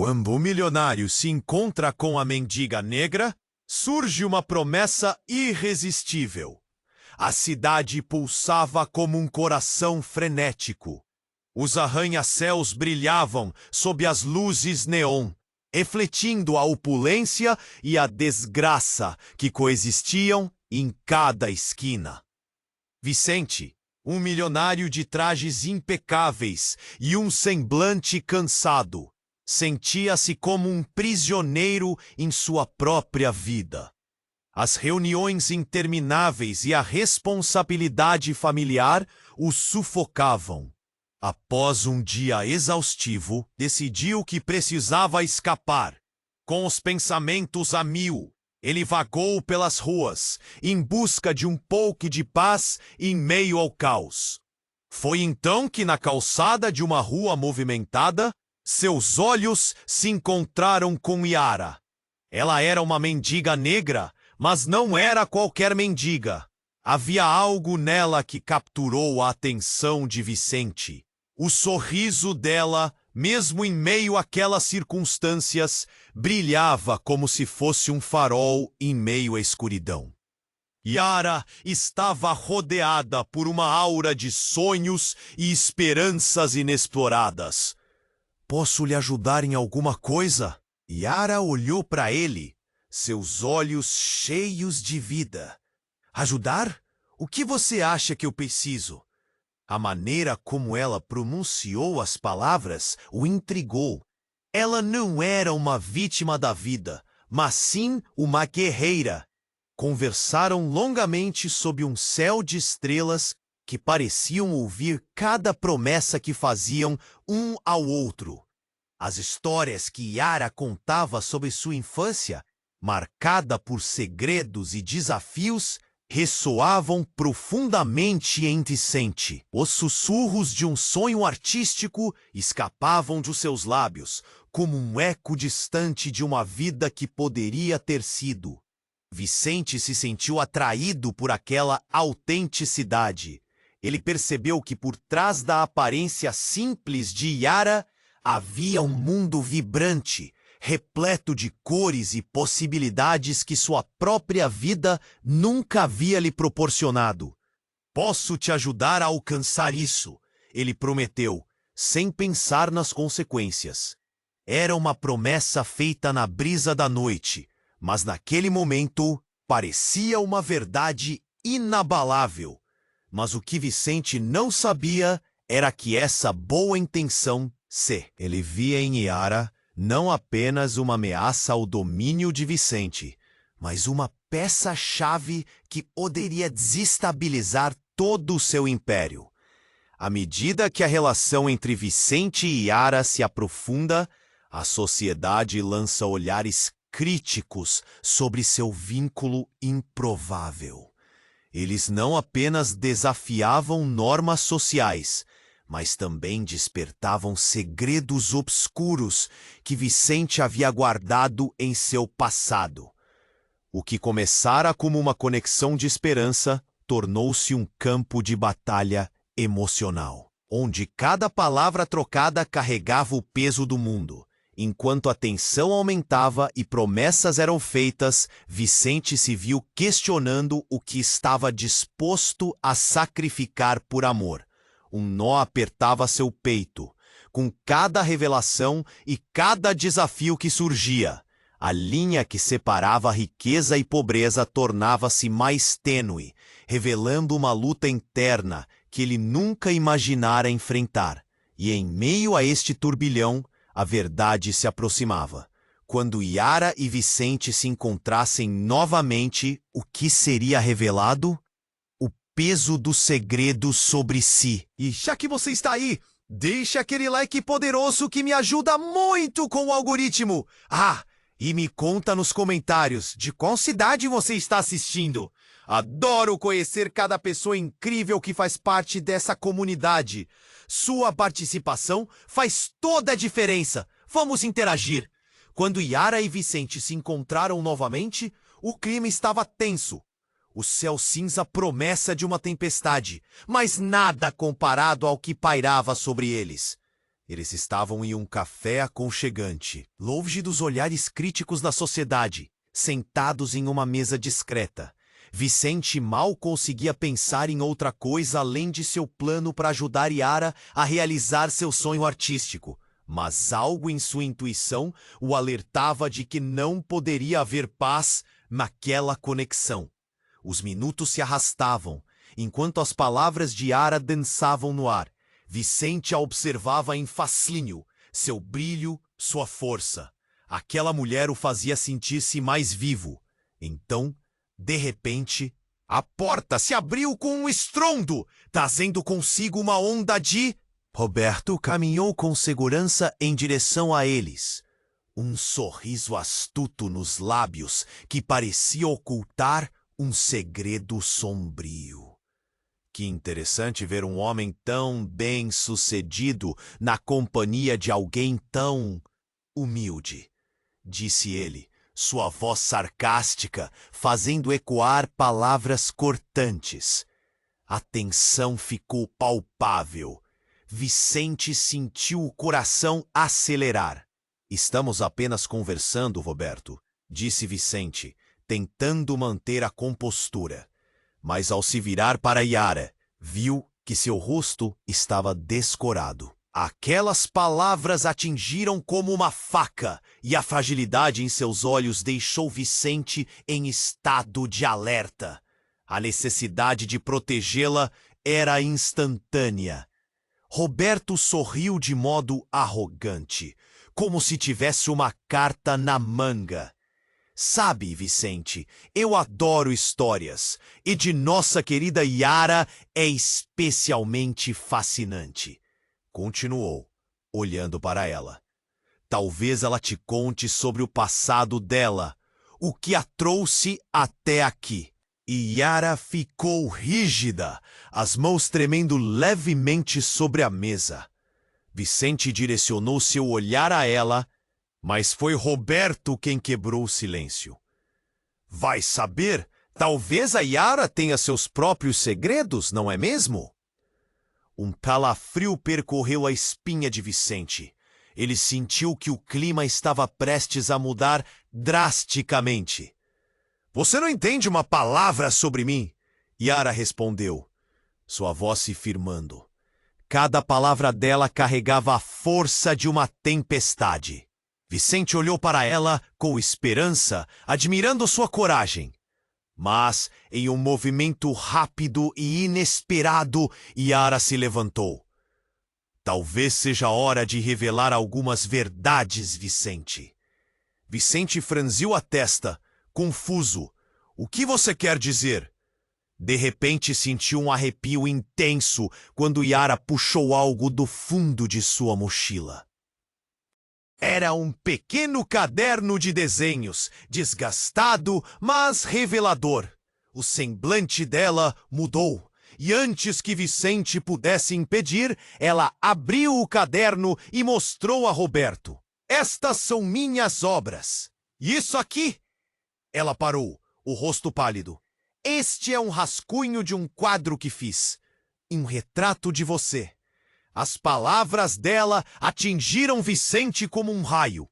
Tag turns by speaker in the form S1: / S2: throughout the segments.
S1: Quando o milionário se encontra com a mendiga negra, surge uma promessa irresistível. A cidade pulsava como um coração frenético. Os arranha-céus brilhavam sob as luzes neon, refletindo a opulência e a desgraça que coexistiam em cada esquina. Vicente, um milionário de trajes impecáveis e um semblante cansado, sentia-se como um prisioneiro em sua própria vida. As reuniões intermináveis e a responsabilidade familiar o sufocavam. Após um dia exaustivo, decidiu que precisava escapar. Com os pensamentos a mil, ele vagou pelas ruas, em busca de um pouco de paz em meio ao caos. Foi então que, na calçada de uma rua movimentada, seus olhos se encontraram com Yara. Ela era uma mendiga negra, mas não era qualquer mendiga. Havia algo nela que capturou a atenção de Vicente. O sorriso dela, mesmo em meio àquelas circunstâncias, brilhava como se fosse um farol em meio à escuridão. Yara estava rodeada por uma aura de sonhos e esperanças inexploradas. Posso lhe ajudar em alguma coisa? Yara olhou para ele, seus olhos cheios de vida. Ajudar? O que você acha que eu preciso? A maneira como ela pronunciou as palavras o intrigou. Ela não era uma vítima da vida, mas sim uma guerreira. Conversaram longamente sob um céu de estrelas que pareciam ouvir cada promessa que faziam um ao outro. As histórias que Yara contava sobre sua infância, marcada por segredos e desafios, ressoavam profundamente em Vicente. Os sussurros de um sonho artístico escapavam de seus lábios, como um eco distante de uma vida que poderia ter sido. Vicente se sentiu atraído por aquela autenticidade. Ele percebeu que por trás da aparência simples de Yara havia um mundo vibrante, repleto de cores e possibilidades que sua própria vida nunca havia lhe proporcionado. Posso te ajudar a alcançar isso, ele prometeu, sem pensar nas consequências. Era uma promessa feita na brisa da noite, mas naquele momento parecia uma verdade inabalável. Mas o que Vicente não sabia era que essa boa intenção ele via em Yara não apenas uma ameaça ao domínio de Vicente, mas uma peça-chave que poderia desestabilizar todo o seu império. À medida que a relação entre Vicente e Yara se aprofunda, a sociedade lança olhares críticos sobre seu vínculo improvável. Eles não apenas desafiavam normas sociais, mas também despertavam segredos obscuros que Vicente havia guardado em seu passado. O que começara como uma conexão de esperança tornou-se um campo de batalha emocional, onde cada palavra trocada carregava o peso do mundo. Enquanto a tensão aumentava e promessas eram feitas, Vicente se viu questionando o que estava disposto a sacrificar por amor. Um nó apertava seu peito. Com cada revelação e cada desafio que surgia, a linha que separava riqueza e pobreza tornava-se mais tênue, revelando uma luta interna que ele nunca imaginara enfrentar. E em meio a este turbilhão, a verdade se aproximava. Quando Yara e Vicente se encontrassem novamente, o que seria revelado? Peso do segredo sobre si. E já que você está aí, deixe aquele like poderoso que me ajuda muito com o algoritmo. E me conta nos comentários de qual cidade você está assistindo. Adoro conhecer cada pessoa incrível que faz parte dessa comunidade. Sua participação faz toda a diferença. Vamos interagir. Quando Yara e Vicente se encontraram novamente, o clima estava tenso. O céu cinza promessa de uma tempestade, mas nada comparado ao que pairava sobre eles. Eles estavam em um café aconchegante, longe dos olhares críticos da sociedade, sentados em uma mesa discreta. Vicente mal conseguia pensar em outra coisa além de seu plano para ajudar Yara a realizar seu sonho artístico. Mas algo em sua intuição o alertava de que não poderia haver paz naquela conexão. Os minutos se arrastavam, enquanto as palavras de Yara dançavam no ar. Vicente a observava em fascínio, seu brilho, sua força. Aquela mulher o fazia sentir-se mais vivo. Então, de repente, a porta se abriu com um estrondo, trazendo consigo uma onda de... Roberto caminhou com segurança em direção a eles. Um sorriso astuto nos lábios que parecia ocultar um segredo sombrio. Que interessante ver um homem tão bem-sucedido na companhia de alguém tão humilde, disse ele, sua voz sarcástica fazendo ecoar palavras cortantes. A tensão ficou palpável. Vicente sentiu o coração acelerar. Estamos apenas conversando, Roberto, disse Vicente, tentando manter a compostura. Mas ao se virar para Yara, viu que seu rosto estava descorado. Aquelas palavras atingiram como uma faca e a fragilidade em seus olhos deixou Vicente em estado de alerta. A necessidade de protegê-la era instantânea. Roberto sorriu de modo arrogante, como se tivesse uma carta na manga. Sabe, Vicente, eu adoro histórias, e de nossa querida Yara é especialmente fascinante. Continuou, olhando para ela. Talvez ela te conte sobre o passado dela, o que a trouxe até aqui. E Yara ficou rígida, as mãos tremendo levemente sobre a mesa. Vicente direcionou seu olhar a ela, mas foi Roberto quem quebrou o silêncio. Vai saber, talvez a Yara tenha seus próprios segredos, não é mesmo? Um calafrio percorreu a espinha de Vicente. Ele sentiu que o clima estava prestes a mudar drasticamente. Você não entende uma palavra sobre mim? Yara respondeu, sua voz se firmando. Cada palavra dela carregava a força de uma tempestade. Vicente olhou para ela com esperança, admirando sua coragem. Mas, em um movimento rápido e inesperado, Yara se levantou. Talvez seja hora de revelar algumas verdades, Vicente. Vicente franziu a testa, confuso. O que você quer dizer? De repente sentiu um arrepio intenso quando Yara puxou algo do fundo de sua mochila. Era um pequeno caderno de desenhos, desgastado, mas revelador. O semblante dela mudou, e antes que Vicente pudesse impedir, ela abriu o caderno e mostrou a Roberto. Estas são minhas obras. E isso aqui? Ela parou, o rosto pálido. Este é um rascunho de um quadro que fiz. Um retrato de você. As palavras dela atingiram Vicente como um raio.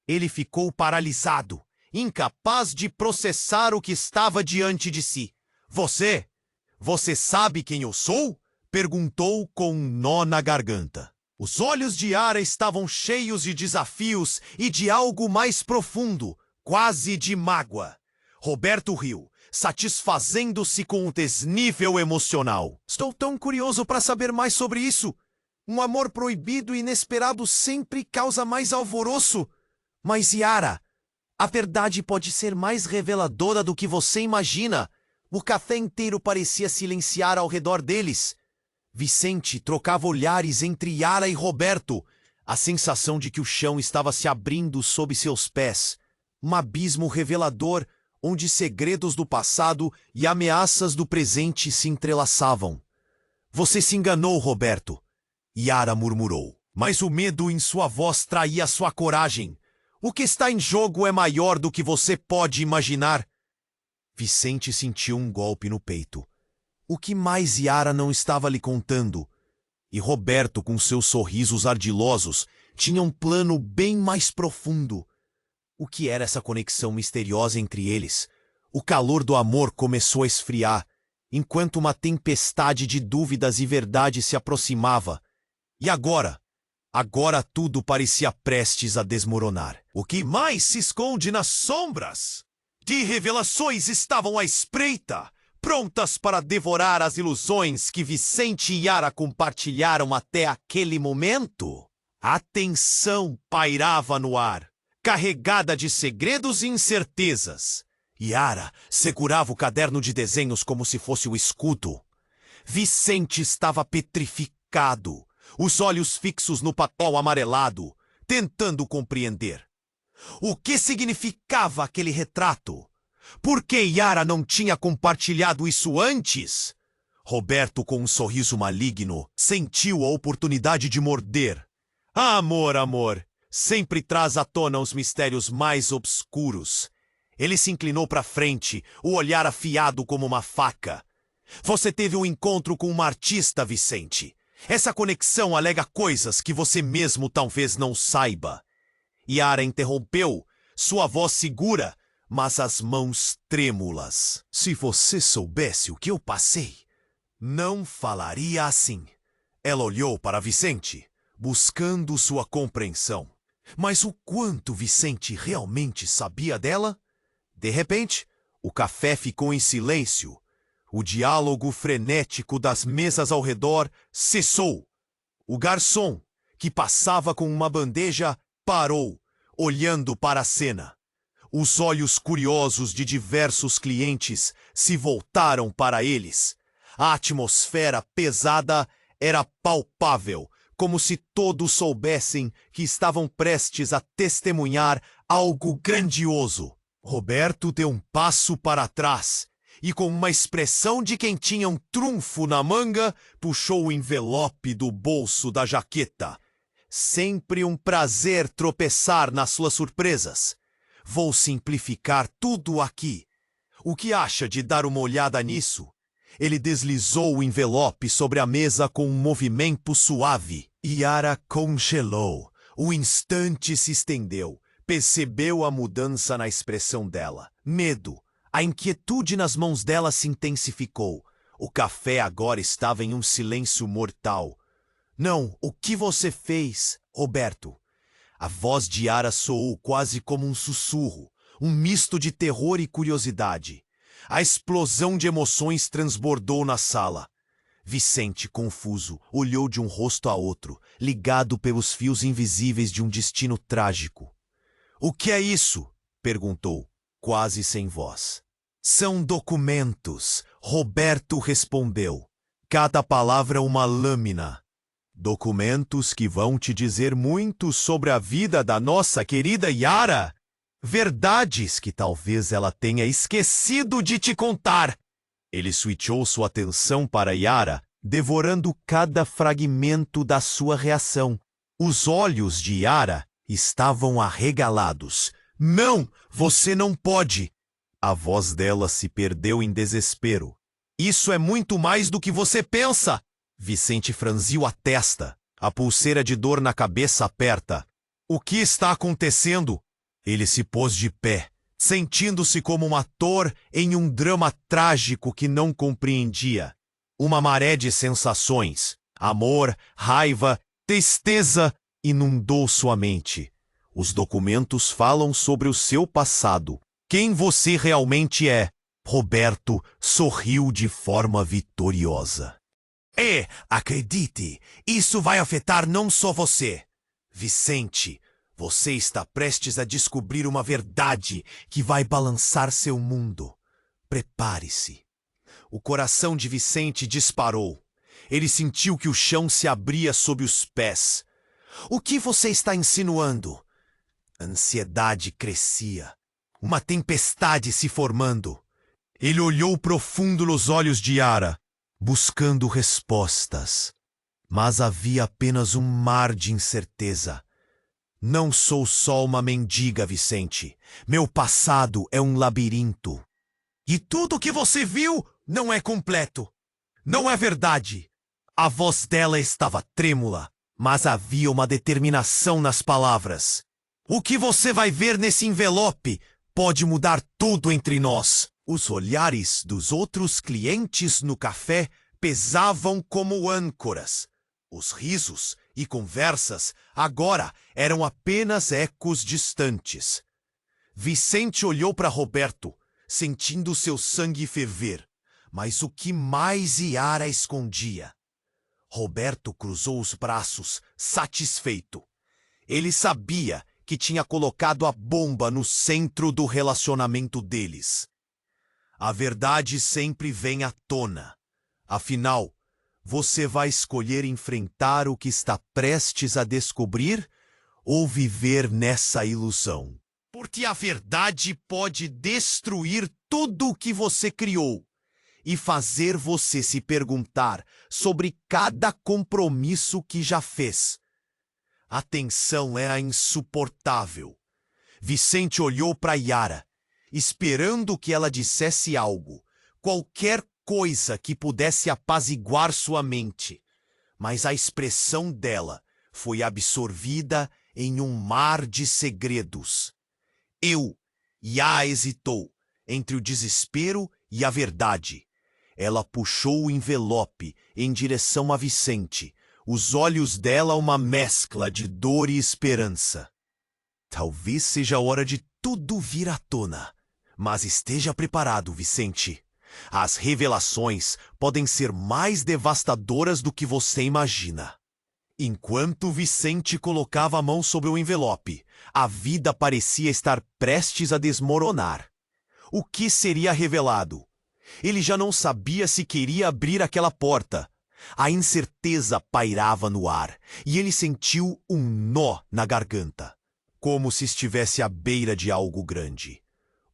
S1: Ele ficou paralisado, incapaz de processar o que estava diante de si. Você sabe quem eu sou? Perguntou com um nó na garganta. Os olhos de Yara estavam cheios de desafios e de algo mais profundo, quase de mágoa. Roberto riu, satisfazendo-se com o desnível emocional. Estou tão curioso para saber mais sobre isso. Um amor proibido e inesperado sempre causa mais alvoroço. Mas, Yara, a verdade pode ser mais reveladora do que você imagina. O café inteiro parecia silenciar ao redor deles. Vicente trocava olhares entre Yara e Roberto, a sensação de que o chão estava se abrindo sob seus pés. Um abismo revelador onde segredos do passado e ameaças do presente se entrelaçavam. Você se enganou, Roberto. Yara murmurou, mas o medo em sua voz traía sua coragem. O que está em jogo é maior do que você pode imaginar. Vicente sentiu um golpe no peito. O que mais Yara não estava lhe contando? E Roberto, com seus sorrisos ardilosos, tinha um plano bem mais profundo. O que era essa conexão misteriosa entre eles? O calor do amor começou a esfriar, enquanto uma tempestade de dúvidas e verdade se aproximava. E agora? Agora tudo parecia prestes a desmoronar. O que mais se esconde nas sombras? Que revelações estavam à espreita, prontas para devorar as ilusões que Vicente e Yara compartilharam até aquele momento? A tensão pairava no ar, carregada de segredos e incertezas. Yara segurava o caderno de desenhos como se fosse o escudo. Vicente estava petrificado, os olhos fixos no papel amarelado, tentando compreender. O que significava aquele retrato? Por que Yara não tinha compartilhado isso antes? Roberto, com um sorriso maligno, sentiu a oportunidade de morder. Amor, amor, sempre traz à tona os mistérios mais obscuros. Ele se inclinou para frente, o olhar afiado como uma faca. Você teve um encontro com uma artista, Vicente. Essa conexão alega coisas que você mesmo talvez não saiba. Yara interrompeu, sua voz segura, mas as mãos trêmulas. Se você soubesse o que eu passei, não falaria assim. Ela olhou para Vicente, buscando sua compreensão. Mas o quanto Vicente realmente sabia dela? De repente, o café ficou em silêncio. O diálogo frenético das mesas ao redor cessou. O garçom, que passava com uma bandeja, parou, olhando para a cena. Os olhos curiosos de diversos clientes se voltaram para eles. A atmosfera pesada era palpável, como se todos soubessem que estavam prestes a testemunhar algo grandioso. Roberto deu um passo para trás e, com uma expressão de quem tinha um trunfo na manga, puxou o envelope do bolso da jaqueta. Sempre um prazer tropeçar nas suas surpresas. Vou simplificar tudo aqui. O que acha de dar uma olhada nisso? Ele deslizou o envelope sobre a mesa com um movimento suave. Yara congelou. O instante se estendeu. Percebeu a mudança na expressão dela. Medo. A inquietude nas mãos dela se intensificou. O café agora estava em um silêncio mortal. Não, o que você fez, Roberto? A voz de Yara soou quase como um sussurro, um misto de terror e curiosidade. A explosão de emoções transbordou na sala. Vicente, confuso, olhou de um rosto a outro, ligado pelos fios invisíveis de um destino trágico. O que é isso? Perguntou, quase sem voz. São documentos, Roberto respondeu. Cada palavra uma lâmina. Documentos que vão te dizer muito sobre a vida da nossa querida Yara. Verdades que talvez ela tenha esquecido de te contar. Ele switchou sua atenção para Yara, devorando cada fragmento da sua reação. Os olhos de Yara estavam arregalados. Não, você não pode! A voz dela se perdeu em desespero. Isso é muito mais do que você pensa! Vicente franziu a testa, a pulseira de dor na cabeça aperta. O que está acontecendo? Ele se pôs de pé, sentindo-se como um ator em um drama trágico que não compreendia. Uma maré de sensações, amor, raiva, tristeza, inundou sua mente. Os documentos falam sobre o seu passado. Quem você realmente é? Roberto sorriu de forma vitoriosa. E, acredite, isso vai afetar não só você. Vicente, você está prestes a descobrir uma verdade que vai balançar seu mundo. Prepare-se. O coração de Vicente disparou. Ele sentiu que o chão se abria sob os pés. O que você está insinuando? A ansiedade crescia. Uma tempestade se formando. Ele olhou profundo nos olhos de Yara, buscando respostas. Mas havia apenas um mar de incerteza. Não sou só uma mendiga, Vicente. Meu passado é um labirinto. E tudo o que você viu não é completo. Não é verdade. A voz dela estava trêmula, mas havia uma determinação nas palavras. O que você vai ver nesse envelope pode mudar tudo entre nós. Os olhares dos outros clientes no café pesavam como âncoras. Os risos e conversas agora eram apenas ecos distantes. Vicente olhou para Roberto, sentindo seu sangue ferver. Mas o que mais Yara escondia? Roberto cruzou os braços, satisfeito. Ele sabia que tinha colocado a bomba no centro do relacionamento deles. A verdade sempre vem à tona. Afinal, você vai escolher enfrentar o que está prestes a descobrir ou viver nessa ilusão? Porque a verdade pode destruir tudo o que você criou e fazer você se perguntar sobre cada compromisso que já fez. A tensão era insuportável. Vicente olhou para Yara, esperando que ela dissesse algo, qualquer coisa que pudesse apaziguar sua mente. Mas a expressão dela foi absorvida em um mar de segredos. Yara hesitou entre o desespero e a verdade. Ela puxou o envelope em direção a Vicente, os olhos dela uma mescla de dor e esperança. Talvez seja a hora de tudo vir à tona. Mas esteja preparado, Vicente. As revelações podem ser mais devastadoras do que você imagina. Enquanto Vicente colocava a mão sobre o envelope, a vida parecia estar prestes a desmoronar. O que seria revelado? Ele já não sabia se queria abrir aquela porta. A incerteza pairava no ar e ele sentiu um nó na garganta, como se estivesse à beira de algo grande,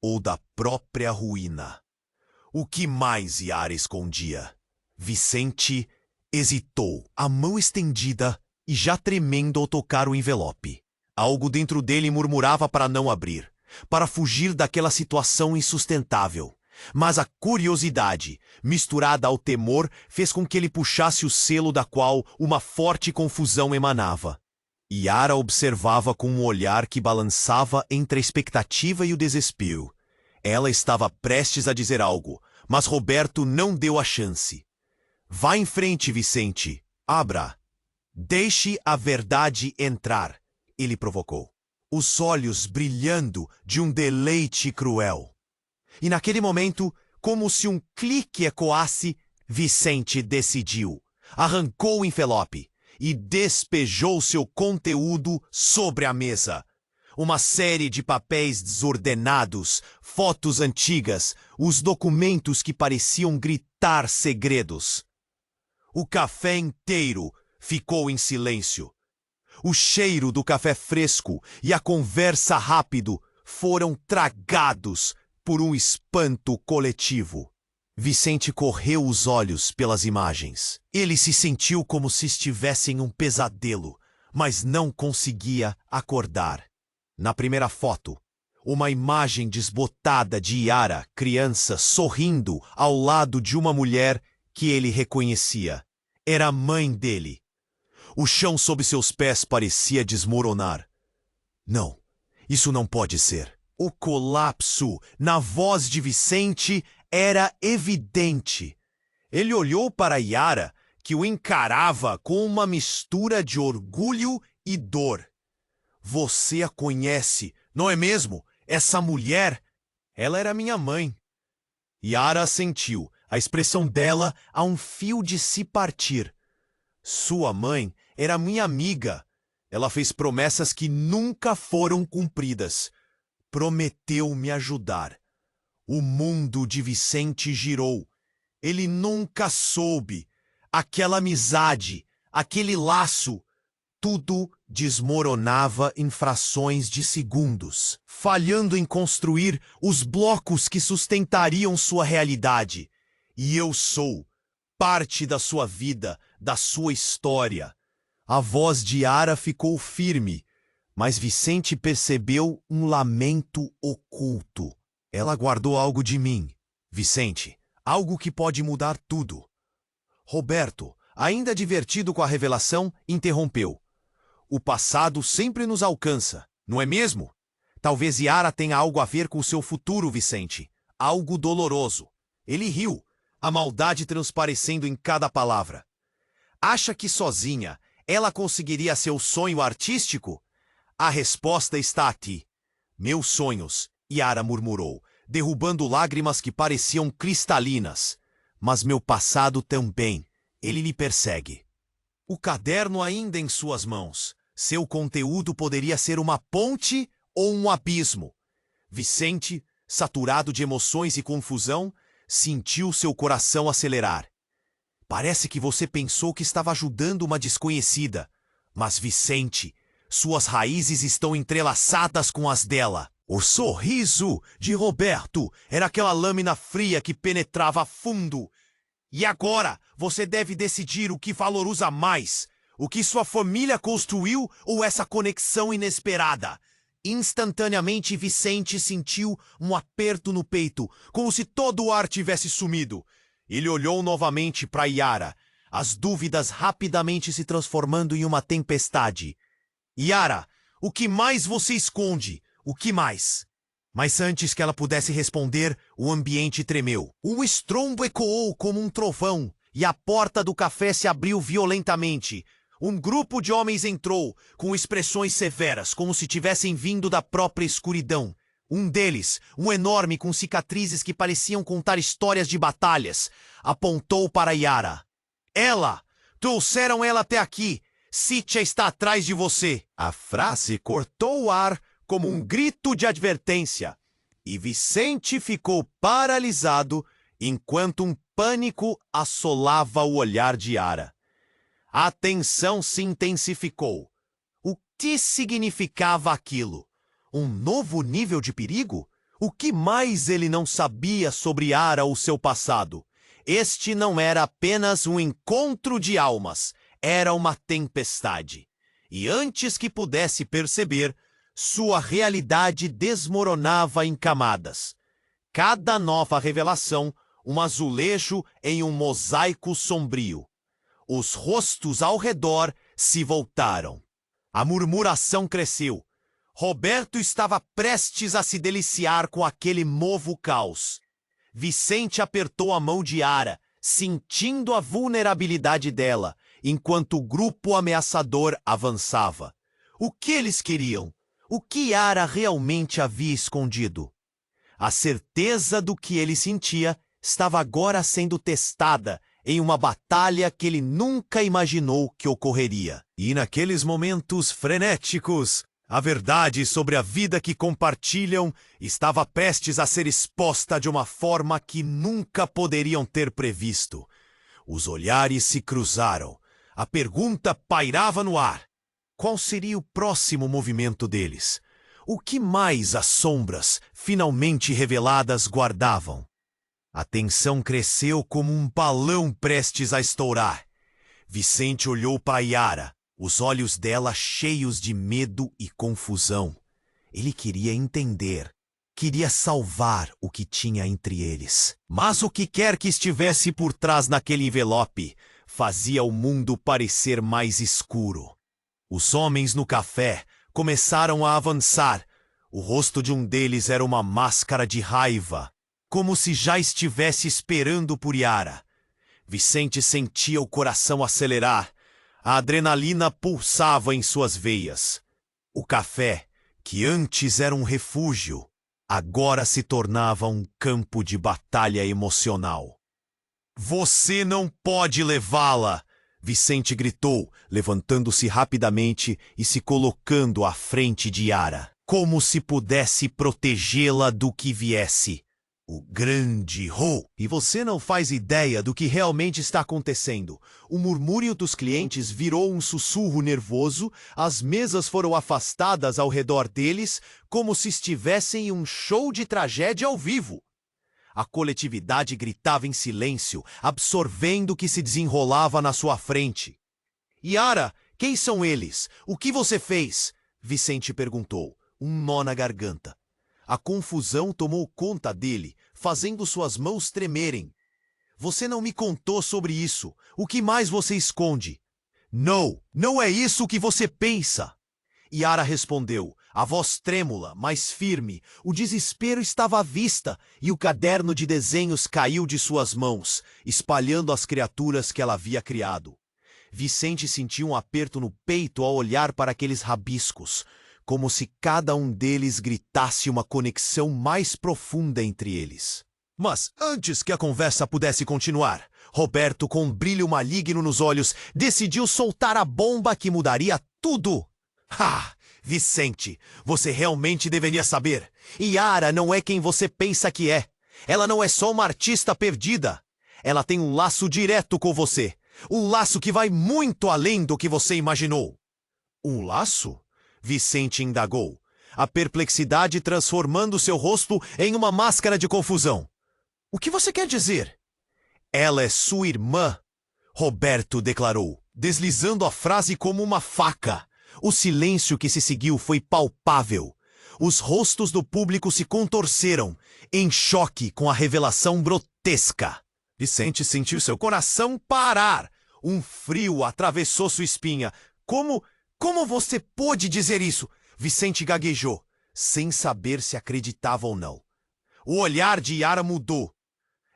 S1: ou da própria ruína. O que mais Yara escondia? Vicente hesitou, a mão estendida e já tremendo ao tocar o envelope. Algo dentro dele murmurava para não abrir, para fugir daquela situação insustentável. Mas a curiosidade, misturada ao temor, fez com que ele puxasse o selo da qual uma forte confusão emanava. Yara observava com um olhar que balançava entre a expectativa e o desespero. Ela estava prestes a dizer algo, mas Roberto não deu a chance. Vá em frente, Vicente. Abra. Deixe a verdade entrar, ele provocou, os olhos brilhando de um deleite cruel. E naquele momento, como se um clique ecoasse, Vicente decidiu. Arrancou o envelope e despejou seu conteúdo sobre a mesa. Uma série de papéis desordenados, fotos antigas, os documentos que pareciam gritar segredos. O café inteiro ficou em silêncio. O cheiro do café fresco e a conversa rápido foram tragados por um espanto coletivo. Vicente correu os olhos pelas imagens. Ele se sentiu como se estivesse em um pesadelo, mas não conseguia acordar. Na primeira foto, uma imagem desbotada de Yara, criança, sorrindo ao lado de uma mulher que ele reconhecia. Era a mãe dele. O chão sob seus pés parecia desmoronar. Não, isso não pode ser. O colapso na voz de Vicente era evidente. Ele olhou para Yara, que o encarava com uma mistura de orgulho e dor. Você a conhece, não é mesmo? Essa mulher? Ela era minha mãe. Yara sentiu, a expressão dela a um fio de se partir. Sua mãe era minha amiga. Ela fez promessas que nunca foram cumpridas. Prometeu me ajudar. O mundo de Vicente girou. Ele nunca soube. Aquela amizade, aquele laço, tudo desmoronava em frações de segundos, falhando em construir os blocos que sustentariam sua realidade. E eu sou parte da sua vida, da sua história. A voz de Yara ficou firme, mas Vicente percebeu um lamento oculto. Ela guardou algo de mim, Vicente, algo que pode mudar tudo. Roberto, ainda divertido com a revelação, interrompeu. O passado sempre nos alcança, não é mesmo? Talvez Yara tenha algo a ver com o seu futuro, Vicente. Algo doloroso. Ele riu, a maldade transparecendo em cada palavra. Acha que sozinha ela conseguiria seu sonho artístico? A resposta está aqui. Meus sonhos, Yara murmurou, derrubando lágrimas que pareciam cristalinas. Mas meu passado também. Ele lhe persegue. O caderno ainda em suas mãos. Seu conteúdo poderia ser uma ponte ou um abismo. Vicente, saturado de emoções e confusão, sentiu seu coração acelerar. Parece que você pensou que estava ajudando uma desconhecida. Mas, Vicente, suas raízes estão entrelaçadas com as dela. O sorriso de Roberto era aquela lâmina fria que penetrava fundo. E agora você deve decidir o que valoriza mais. O que sua família construiu ou essa conexão inesperada? Instantaneamente, Vicente sentiu um aperto no peito, como se todo o ar tivesse sumido. Ele olhou novamente para Yara, as dúvidas rapidamente se transformando em uma tempestade. Yara, o que mais você esconde? O que mais? Mas antes que ela pudesse responder, o ambiente tremeu. Um estrondo ecoou como um trovão, e a porta do café se abriu violentamente. Um grupo de homens entrou, com expressões severas, como se tivessem vindo da própria escuridão. Um deles, um enorme com cicatrizes que pareciam contar histórias de batalhas, apontou para Yara. Ela! Trouxeram ela até aqui! Cíntia está atrás de você! A frase cortou o ar como um grito de advertência, e Vicente ficou paralisado enquanto um pânico assolava o olhar de Yara. A tensão se intensificou. O que significava aquilo? Um novo nível de perigo? O que mais ele não sabia sobre Yara ou seu passado? Este não era apenas um encontro de almas, era uma tempestade. E antes que pudesse perceber, sua realidade desmoronava em camadas. Cada nova revelação, um azulejo em um mosaico sombrio. Os rostos ao redor se voltaram. A murmuração cresceu. Roberto estava prestes a se deliciar com aquele novo caos. Vicente apertou a mão de Yara, sentindo a vulnerabilidade dela, enquanto o grupo ameaçador avançava. O que eles queriam? O que Yara realmente havia escondido? A certeza do que ele sentia estava agora sendo testada em uma batalha que ele nunca imaginou que ocorreria. E naqueles momentos frenéticos, a verdade sobre a vida que compartilham estava prestes a ser exposta de uma forma que nunca poderiam ter previsto. Os olhares se cruzaram. A pergunta pairava no ar. Qual seria o próximo movimento deles? O que mais as sombras, finalmente reveladas, guardavam? A tensão cresceu como um balão prestes a estourar. Vicente olhou para Yara, os olhos dela cheios de medo e confusão. Ele queria entender, queria salvar o que tinha entre eles. Mas o que quer que estivesse por trás naquele envelope fazia o mundo parecer mais escuro. Os homens no café começaram a avançar. O rosto de um deles era uma máscara de raiva, como se já estivesse esperando por Yara. Vicente sentia o coração acelerar. A adrenalina pulsava em suas veias. O café, que antes era um refúgio, agora se tornava um campo de batalha emocional. Você não pode levá-la! Vicente gritou, levantando-se rapidamente e se colocando à frente de Yara, como se pudesse protegê-la do que viesse. O grande Ho! E você não faz ideia do que realmente está acontecendo. O murmúrio dos clientes virou um sussurro nervoso, as mesas foram afastadas ao redor deles, como se estivessem em um show de tragédia ao vivo. A coletividade gritava em silêncio, absorvendo o que se desenrolava na sua frente. Yara, quem são eles? O que você fez? Vicente perguntou, um nó na garganta. A confusão tomou conta dele, fazendo suas mãos tremerem. Você não me contou sobre isso. O que mais você esconde? Não, não é isso que você pensa. Yara respondeu, a voz trêmula, mas firme. O desespero estava à vista e o caderno de desenhos caiu de suas mãos, espalhando as criaturas que ela havia criado. Vicente sentiu um aperto no peito ao olhar para aqueles rabiscos, como se cada um deles gritasse uma conexão mais profunda entre eles. Mas, antes que a conversa pudesse continuar, Roberto, com um brilho maligno nos olhos, decidiu soltar a bomba que mudaria tudo. Ah, Vicente, você realmente deveria saber. Yara não é quem você pensa que é. Ela não é só uma artista perdida. Ela tem um laço direto com você. Um laço que vai muito além do que você imaginou. Um laço? Vicente indagou, a perplexidade transformando seu rosto em uma máscara de confusão. O que você quer dizer? Ela é sua irmã, Roberto declarou, deslizando a frase como uma faca. O silêncio que se seguiu foi palpável. Os rostos do público se contorceram, em choque com a revelação grotesca. Vicente sentiu seu coração parar. Um frio atravessou sua espinha. Como você pôde dizer isso? Vicente gaguejou, sem saber se acreditava ou não. O olhar de Yara mudou.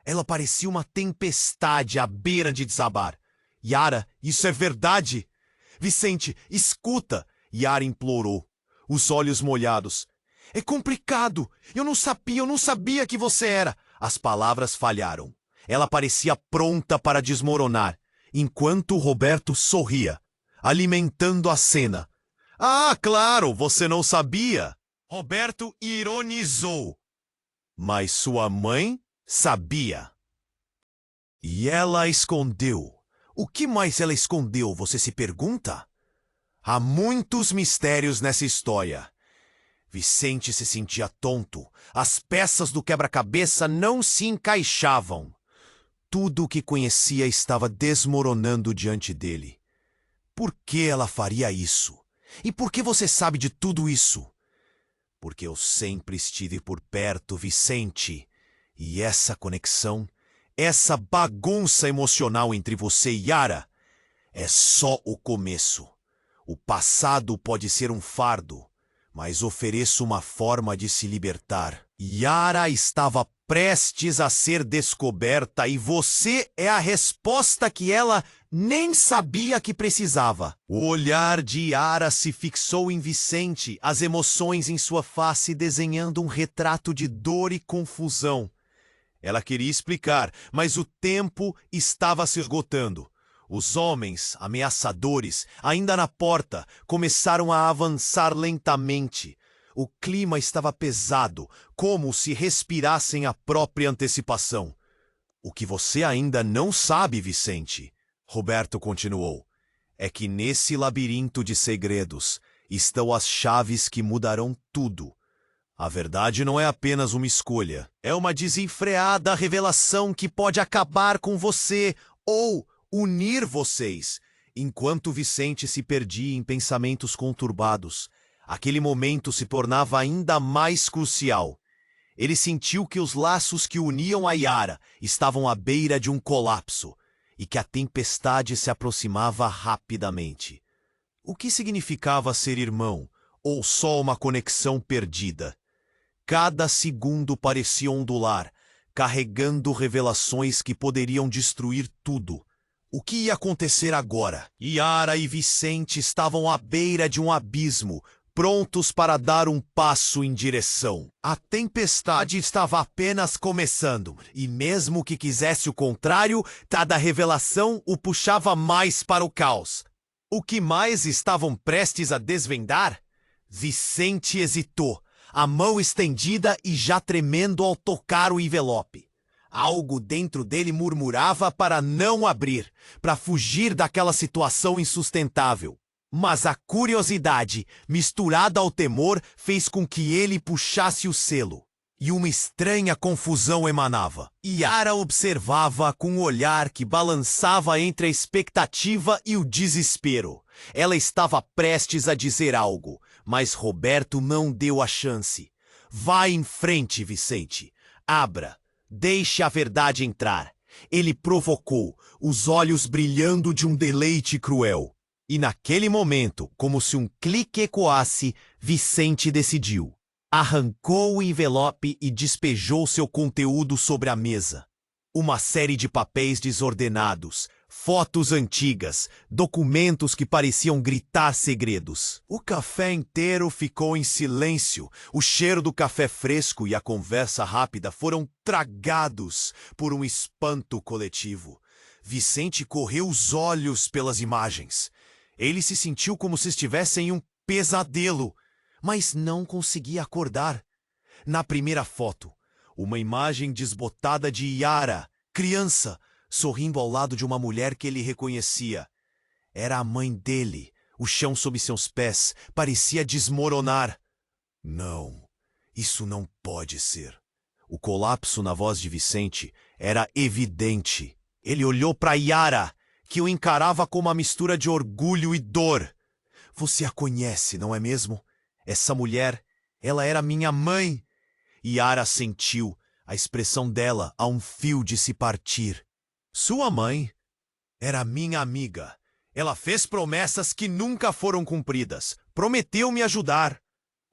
S1: Ela parecia uma tempestade à beira de desabar. Yara, isso é verdade? Vicente, escuta! Yara implorou, os olhos molhados. É complicado. Eu não sabia que você era. As palavras falharam. Ela parecia pronta para desmoronar, enquanto Roberto sorria, alimentando a cena. Ah, claro, você não sabia. Roberto ironizou. Mas sua mãe sabia. E ela escondeu. O que mais ela escondeu, você se pergunta? Há muitos mistérios nessa história. Vicente se sentia tonto. As peças do quebra-cabeça não se encaixavam. Tudo o que conhecia estava desmoronando diante dele. Por que ela faria isso? E por que você sabe de tudo isso? Porque eu sempre estive por perto, Vicente. E essa conexão, essa bagunça emocional entre você e Yara, é só o começo. O passado pode ser um fardo, mas ofereço uma forma de se libertar. Yara estava prestes a ser descoberta e você é a resposta que ela nem sabia que precisava. O olhar de Yara se fixou em Vicente, as emoções em sua face desenhando um retrato de dor e confusão. Ela queria explicar, mas o tempo estava se esgotando. Os homens, ameaçadores, ainda na porta, começaram a avançar lentamente. O clima estava pesado, como se respirassem a própria antecipação. O que você ainda não sabe, Vicente, Roberto continuou, é que nesse labirinto de segredos estão as chaves que mudarão tudo. A verdade não é apenas uma escolha, é uma desenfreada revelação que pode acabar com você ou unir vocês. Enquanto Vicente se perdia em pensamentos conturbados, aquele momento se tornava ainda mais crucial. Ele sentiu que os laços que uniam a Yara estavam à beira de um colapso e que a tempestade se aproximava rapidamente. O que significava ser irmão ou só uma conexão perdida? Cada segundo parecia ondular, carregando revelações que poderiam destruir tudo. O que ia acontecer agora? Yara e Vicente estavam à beira de um abismo, prontos para dar um passo em direção. A tempestade estava apenas começando, e mesmo que quisesse o contrário, cada revelação o puxava mais para o caos. O que mais estavam prestes a desvendar? Vicente hesitou, a mão estendida e já tremendo ao tocar o envelope. Algo dentro dele murmurava para não abrir, para fugir daquela situação insustentável. Mas a curiosidade, misturada ao temor, fez com que ele puxasse o selo. E uma estranha confusão emanava. Yara observava com um olhar que balançava entre a expectativa e o desespero. Ela estava prestes a dizer algo, mas Roberto não deu a chance. Vá em frente, Vicente. Abra. Deixe a verdade entrar. Ele provocou, os olhos brilhando de um deleite cruel. E naquele momento, como se um clique ecoasse, Vicente decidiu. Arrancou o envelope e despejou seu conteúdo sobre a mesa. Uma série de papéis desordenados, fotos antigas, documentos que pareciam gritar segredos. O café inteiro ficou em silêncio. O cheiro do café fresco e a conversa rápida foram tragados por um espanto coletivo. Vicente correu os olhos pelas imagens. Ele se sentiu como se estivesse em um pesadelo, mas não conseguia acordar. Na primeira foto, uma imagem desbotada de Yara, criança, sorrindo ao lado de uma mulher que ele reconhecia. Era a mãe dele. O chão sob seus pés parecia desmoronar. Não, isso não pode ser. O colapso na voz de Vicente era evidente. Ele olhou para Yara, que o encarava com uma mistura de orgulho e dor. Você a conhece, não é mesmo? Essa mulher, ela era minha mãe. Yara sentiu a expressão dela a um fio de se partir. Sua mãe era minha amiga. Ela fez promessas que nunca foram cumpridas. Prometeu me ajudar.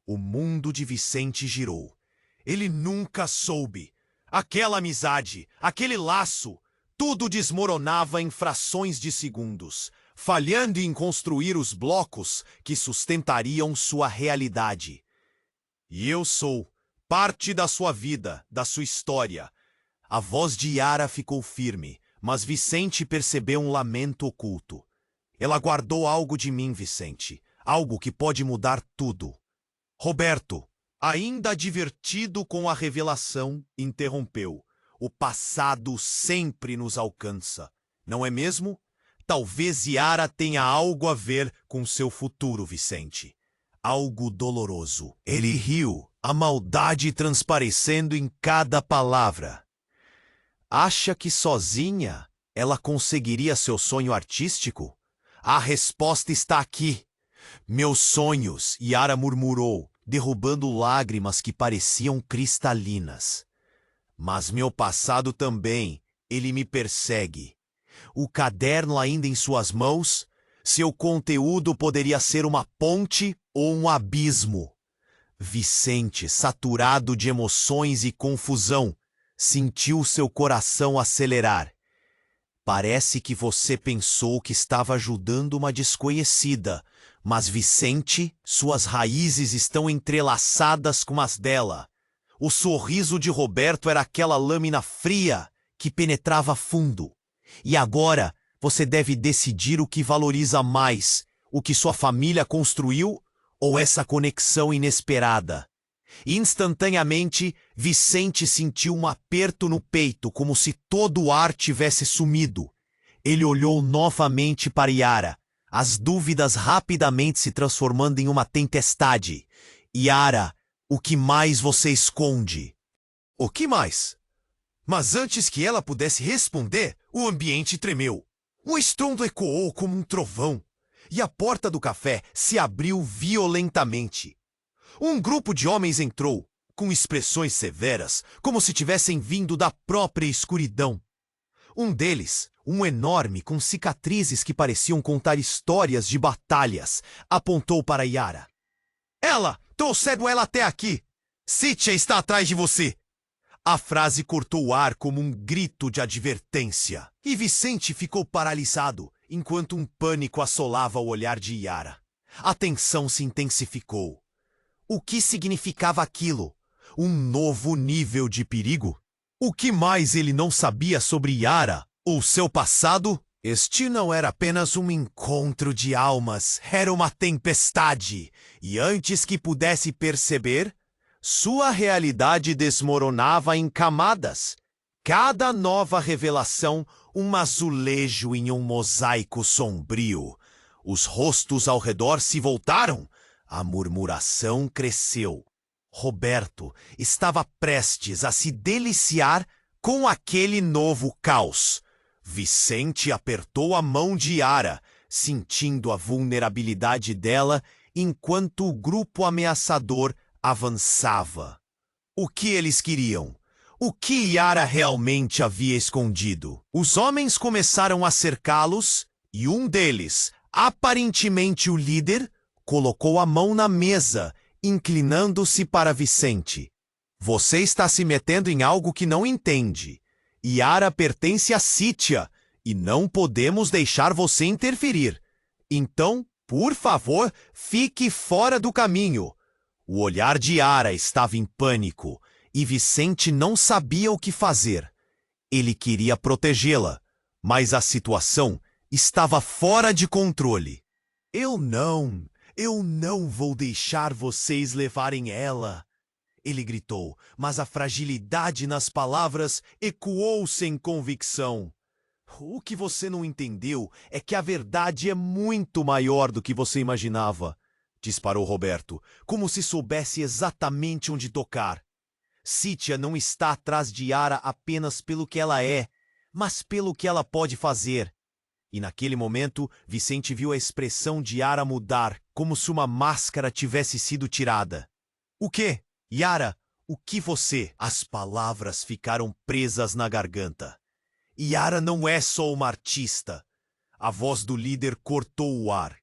S1: O mundo de Vicente girou. Ele nunca soube. Aquela amizade, aquele laço, tudo desmoronava em frações de segundos, falhando em construir os blocos que sustentariam sua realidade. E eu sou parte da sua vida, da sua história. A voz de Yara ficou firme, mas Vicente percebeu um lamento oculto. Ela guardou algo de mim, Vicente, algo que pode mudar tudo. Roberto, ainda divertido com a revelação, interrompeu. O passado sempre nos alcança, não é mesmo? Talvez Yara tenha algo a ver com seu futuro, Vicente. Algo doloroso. Ele riu, a maldade transparecendo em cada palavra. Acha que sozinha ela conseguiria seu sonho artístico? A resposta está aqui. Meus sonhos, Yara murmurou, derrubando lágrimas que pareciam cristalinas. Mas meu passado também, ele me persegue. O caderno ainda em suas mãos, seu conteúdo poderia ser uma ponte ou um abismo. Vicente, saturado de emoções e confusão, sentiu seu coração acelerar. Parece que você pensou que estava ajudando uma desconhecida, mas Vicente, suas raízes estão entrelaçadas com as dela. O sorriso de Roberto era aquela lâmina fria que penetrava fundo. E agora você deve decidir o que valoriza mais, o que sua família construiu ou essa conexão inesperada. Instantaneamente, Vicente sentiu um aperto no peito, como se todo o ar tivesse sumido. Ele olhou novamente para Yara, as dúvidas rapidamente se transformando em uma tempestade. Yara, o que mais você esconde? O que mais? Mas antes que ela pudesse responder, o ambiente tremeu. Um estrondo ecoou como um trovão, e a porta do café se abriu violentamente. Um grupo de homens entrou, com expressões severas, como se tivessem vindo da própria escuridão. Um deles, um enorme com cicatrizes que pareciam contar histórias de batalhas, apontou para Yara. Ela! Trouxeram ela até aqui! Cíntia está atrás de você! A frase cortou o ar como um grito de advertência, e Vicente ficou paralisado, enquanto um pânico assolava o olhar de Yara. A tensão se intensificou. O que significava aquilo? Um novo nível de perigo? O que mais ele não sabia sobre Yara ou seu passado? Este não era apenas um encontro de almas, era uma tempestade. E antes que pudesse perceber, sua realidade desmoronava em camadas. Cada nova revelação, um azulejo em um mosaico sombrio. Os rostos ao redor se voltaram. A murmuração cresceu. Roberto estava prestes a se deliciar com aquele novo caos. Vicente apertou a mão de Yara, sentindo a vulnerabilidade dela enquanto o grupo ameaçador avançava. O que eles queriam? O que Yara realmente havia escondido? Os homens começaram a cercá-los e um deles, aparentemente o líder, colocou a mão na mesa, inclinando-se para Vicente. Você está se metendo em algo que não entende. Yara pertence a Cítia e não podemos deixar você interferir. Então, por favor, fique fora do caminho. O olhar de Yara estava em pânico e Vicente não sabia o que fazer. Ele queria protegê-la, mas a situação estava fora de controle. Eu não vou deixar vocês levarem ela, ele gritou, mas a fragilidade nas palavras ecoou sem convicção. O que você não entendeu é que a verdade é muito maior do que você imaginava, disparou Roberto, como se soubesse exatamente onde tocar. Cítia não está atrás de Yara apenas pelo que ela é, mas pelo que ela pode fazer. E naquele momento, Vicente viu a expressão de Yara mudar, como se uma máscara tivesse sido tirada. O quê? Yara, o que você? As palavras ficaram presas na garganta. Yara não é só uma artista. A voz do líder cortou o ar.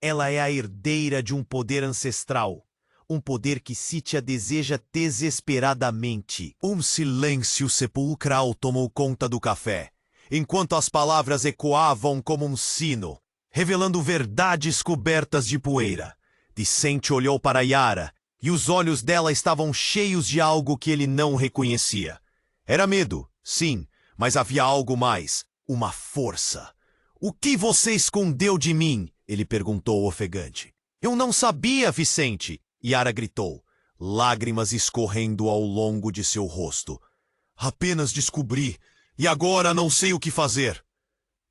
S1: Ela é a herdeira de um poder ancestral. Um poder que Cítia deseja desesperadamente. Um silêncio sepulcral tomou conta do café, enquanto as palavras ecoavam como um sino, revelando verdades cobertas de poeira. Vicente olhou para Yara, e os olhos dela estavam cheios de algo que ele não reconhecia. Era medo, sim, mas havia algo mais, uma força. O que você escondeu de mim? Ele perguntou ofegante. Eu não sabia, Vicente, Yara gritou, lágrimas escorrendo ao longo de seu rosto. Apenas descobri, e agora não sei o que fazer.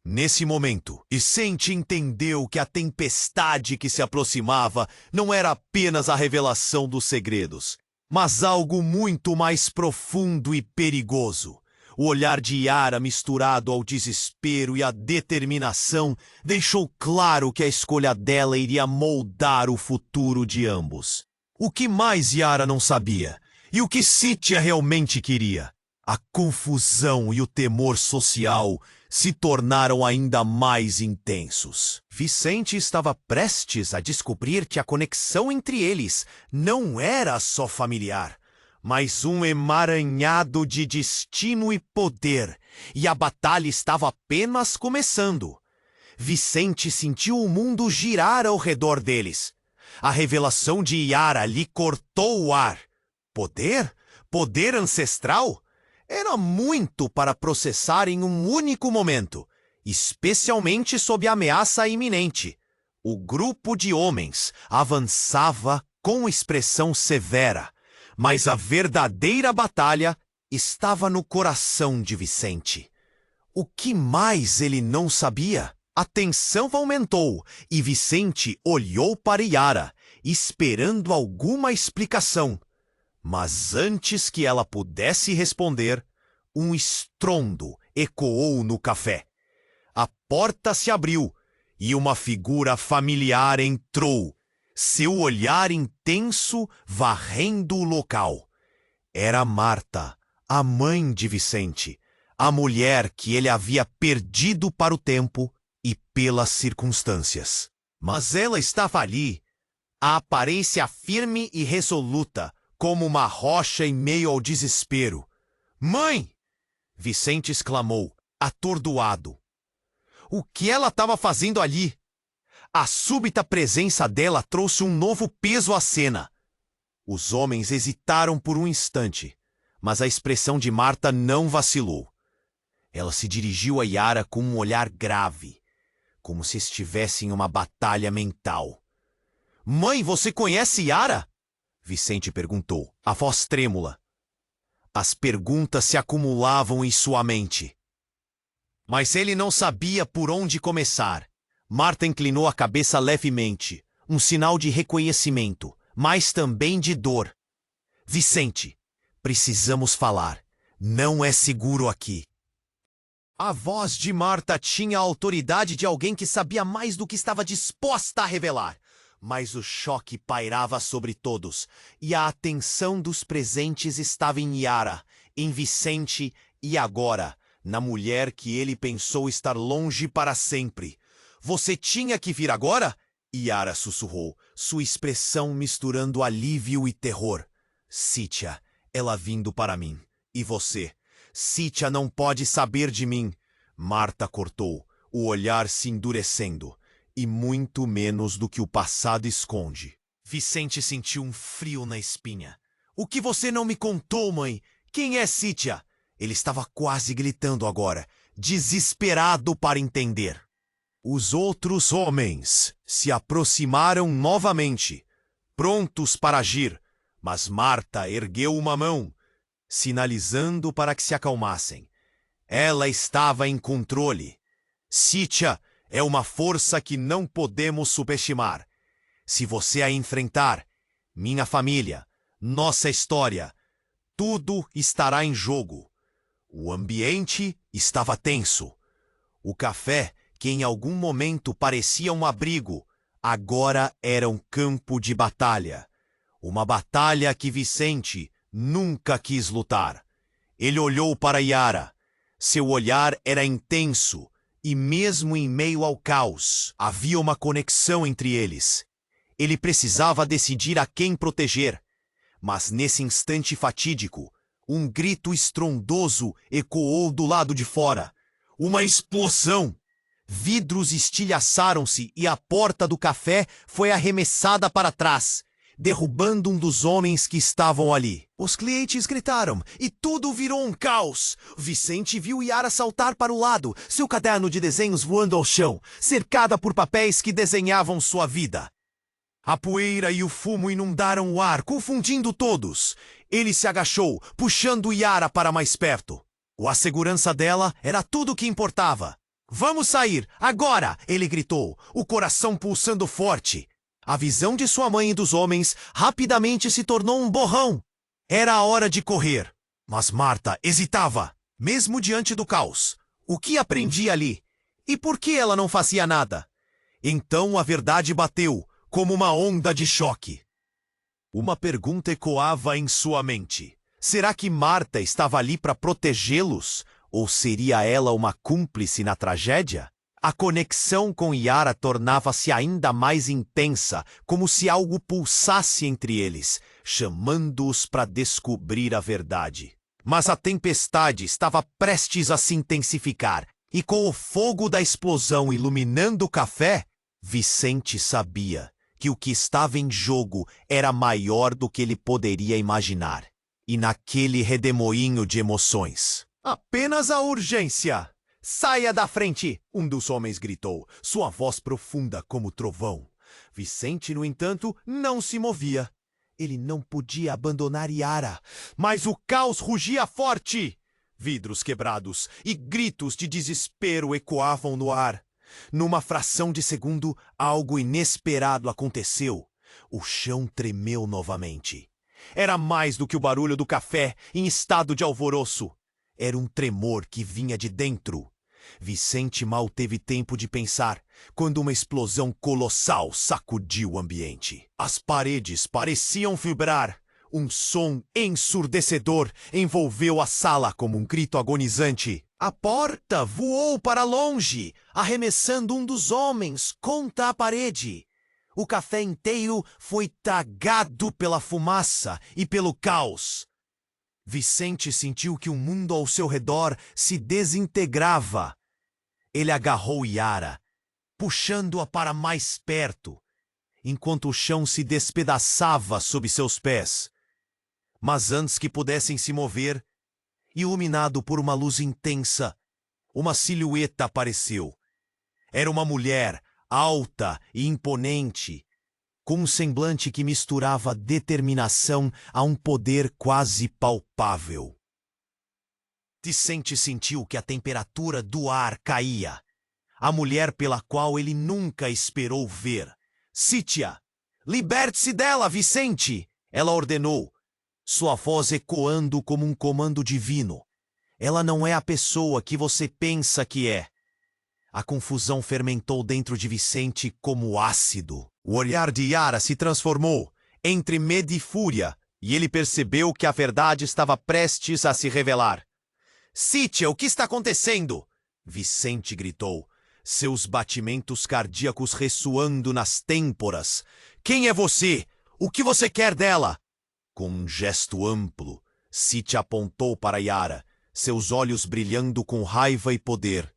S1: Nesse momento, Vicente entendeu que a tempestade que se aproximava não era apenas a revelação dos segredos, mas algo muito mais profundo e perigoso. O olhar de Yara, misturado ao desespero e à determinação, deixou claro que a escolha dela iria moldar o futuro de ambos. O que mais Yara não sabia? E o que Cítia realmente queria? A confusão e o temor social se tornaram ainda mais intensos. Vicente estava prestes a descobrir que a conexão entre eles não era só familiar, mas um emaranhado de destino e poder, e a batalha estava apenas começando. Vicente sentiu o mundo girar ao redor deles. A revelação de Yara lhe cortou o ar. Poder? Poder ancestral? Era muito para processar em um único momento, especialmente sob a ameaça iminente. O grupo de homens avançava com expressão severa, mas a verdadeira batalha estava no coração de Vicente. O que mais ele não sabia? A tensão aumentou e Vicente olhou para Yara, esperando alguma explicação. Mas antes que ela pudesse responder, um estrondo ecoou no café. A porta se abriu e uma figura familiar entrou, seu olhar intenso varrendo o local. Era Marta, a mãe de Vicente, a mulher que ele havia perdido para o tempo e pelas circunstâncias. Mas ela estava ali, a aparência firme e resoluta, como uma rocha em meio ao desespero. Mãe! Vicente exclamou, atordoado. O que ela estava fazendo ali? A súbita presença dela trouxe um novo peso à cena. Os homens hesitaram por um instante, mas a expressão de Marta não vacilou. Ela se dirigiu a Yara com um olhar grave, como se estivesse em uma batalha mental. Mãe, você conhece Yara? Vicente perguntou, a voz trêmula. As perguntas se acumulavam em sua mente. Mas ele não sabia por onde começar. Marta inclinou a cabeça levemente, um sinal de reconhecimento, mas também de dor. Vicente, precisamos falar. Não é seguro aqui. A voz de Marta tinha a autoridade de alguém que sabia mais do que estava disposta a revelar. Mas o choque pairava sobre todos, e a atenção dos presentes estava em Yara, em Vicente e agora, na mulher que ele pensou estar longe para sempre. Você tinha que vir agora? Yara sussurrou, sua expressão misturando alívio e terror. Cítia, ela vindo para mim. E você? Cítia não pode saber de mim. Marta cortou, o olhar se endurecendo, e muito menos do que o passado esconde. Vicente sentiu um frio na espinha. O que você não me contou, mãe? Quem é Cítia? Ele estava quase gritando agora, desesperado para entender. Os outros homens se aproximaram novamente, prontos para agir, mas Marta ergueu uma mão, sinalizando para que se acalmassem. Ela estava em controle. Cítia é uma força que não podemos subestimar. Se você a enfrentar, minha família, nossa história, tudo estará em jogo. O ambiente estava tenso. O café, que em algum momento parecia um abrigo, agora era um campo de batalha. Uma batalha que Vicente nunca quis lutar. Ele olhou para Yara. Seu olhar era intenso, e mesmo em meio ao caos, havia uma conexão entre eles. Ele precisava decidir a quem proteger. Mas nesse instante fatídico, um grito estrondoso ecoou do lado de fora. Uma explosão! Vidros estilhaçaram-se e a porta do café foi arremessada para trás, derrubando um dos homens que estavam ali. Os clientes gritaram e tudo virou um caos. Vicente viu Yara saltar para o lado, seu caderno de desenhos voando ao chão, cercada por papéis que desenhavam sua vida. A poeira e o fumo inundaram o ar, confundindo todos. Ele se agachou, puxando Yara para mais perto. A segurança dela era tudo o que importava. Vamos sair, agora! Ele gritou, o coração pulsando forte. A visão de sua mãe e dos homens rapidamente se tornou um borrão. Era a hora de correr. Mas Marta hesitava, mesmo diante do caos. O que aprendia ali? E por que ela não fazia nada? Então a verdade bateu, como uma onda de choque. Uma pergunta ecoava em sua mente. Será que Marta estava ali para protegê-los? Ou seria ela uma cúmplice na tragédia? A conexão com Yara tornava-se ainda mais intensa, como se algo pulsasse entre eles, chamando-os para descobrir a verdade. Mas a tempestade estava prestes a se intensificar, e com o fogo da explosão iluminando o café, Vicente sabia que o que estava em jogo era maior do que ele poderia imaginar. E naquele redemoinho de emoções, apenas a urgência. Saia da frente! Um dos homens gritou, sua voz profunda como trovão. Vicente, no entanto, não se movia. Ele não podia abandonar Yara, mas o caos rugia forte. Vidros quebrados e gritos de desespero ecoavam no ar. Numa fração de segundo, algo inesperado aconteceu. O chão tremeu novamente. Era mais do que o barulho do café em estado de alvoroço. Era um tremor que vinha de dentro. Vicente mal teve tempo de pensar, quando uma explosão colossal sacudiu o ambiente. As paredes pareciam vibrar. Um som ensurdecedor envolveu a sala como um grito agonizante. A porta voou para longe, arremessando um dos homens contra a parede. O café inteiro foi tragado pela fumaça e pelo caos. Vicente sentiu que o mundo ao seu redor se desintegrava. Ele agarrou Yara, puxando-a para mais perto, enquanto o chão se despedaçava sob seus pés. Mas antes que pudessem se mover, iluminado por uma luz intensa, uma silhueta apareceu. Era uma mulher, alta e imponente, com um semblante que misturava determinação a um poder quase palpável. Vicente sentiu que a temperatura do ar caía. A mulher pela qual ele nunca esperou ver. Cítia! Liberte-se dela, Vicente! Ela ordenou, sua voz ecoando como um comando divino. Ela não é a pessoa que você pensa que é. A confusão fermentou dentro de Vicente como ácido. O olhar de Yara se transformou, entre medo e fúria, e ele percebeu que a verdade estava prestes a se revelar. Cítia, o que está acontecendo? Vicente gritou, seus batimentos cardíacos ressoando nas têmporas. Quem é você? O que você quer dela? Com um gesto amplo, Cítia apontou para Yara, seus olhos brilhando com raiva e poder.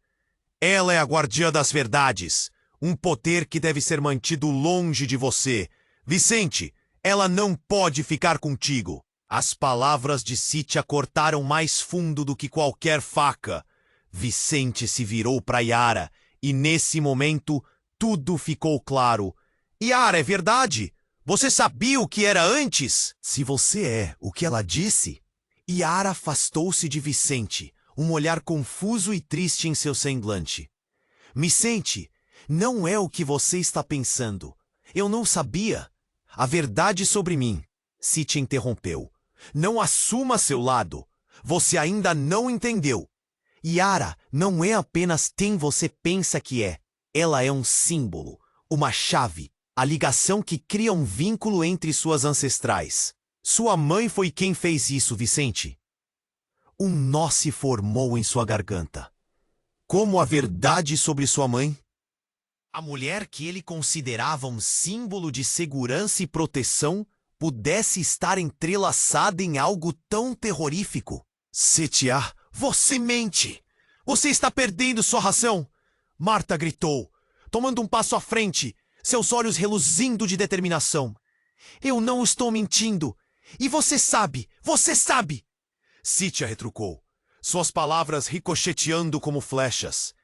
S1: Ela é a guardiã das verdades, um poder que deve ser mantido longe de você. Vicente, ela não pode ficar contigo. As palavras de Cítia cortaram mais fundo do que qualquer faca. Vicente se virou para Yara, e nesse momento tudo ficou claro. Yara, é verdade? Você sabia o que era antes? Se você é o que ela disse... Yara afastou-se de Vicente, um olhar confuso e triste em seu semblante. Vicente, não é o que você está pensando. Eu não sabia. A verdade sobre mim. Cítia interrompeu. Não assuma seu lado. Você ainda não entendeu. Yara não é apenas quem você pensa que é. Ela é um símbolo, uma chave, a ligação que cria um vínculo entre suas ancestrais. Sua mãe foi quem fez isso, Vicente. Um nó se formou em sua garganta. Como a verdade sobre sua mãe? A mulher que ele considerava um símbolo de segurança e proteção pudesse estar entrelaçada em algo tão terrorífico. Cítia, você mente! Você está perdendo sua razão! Marta gritou, tomando um passo à frente, seus olhos reluzindo de determinação. Eu não estou mentindo! E você sabe! Você sabe! Cítia retrucou, suas palavras ricocheteando como flechas.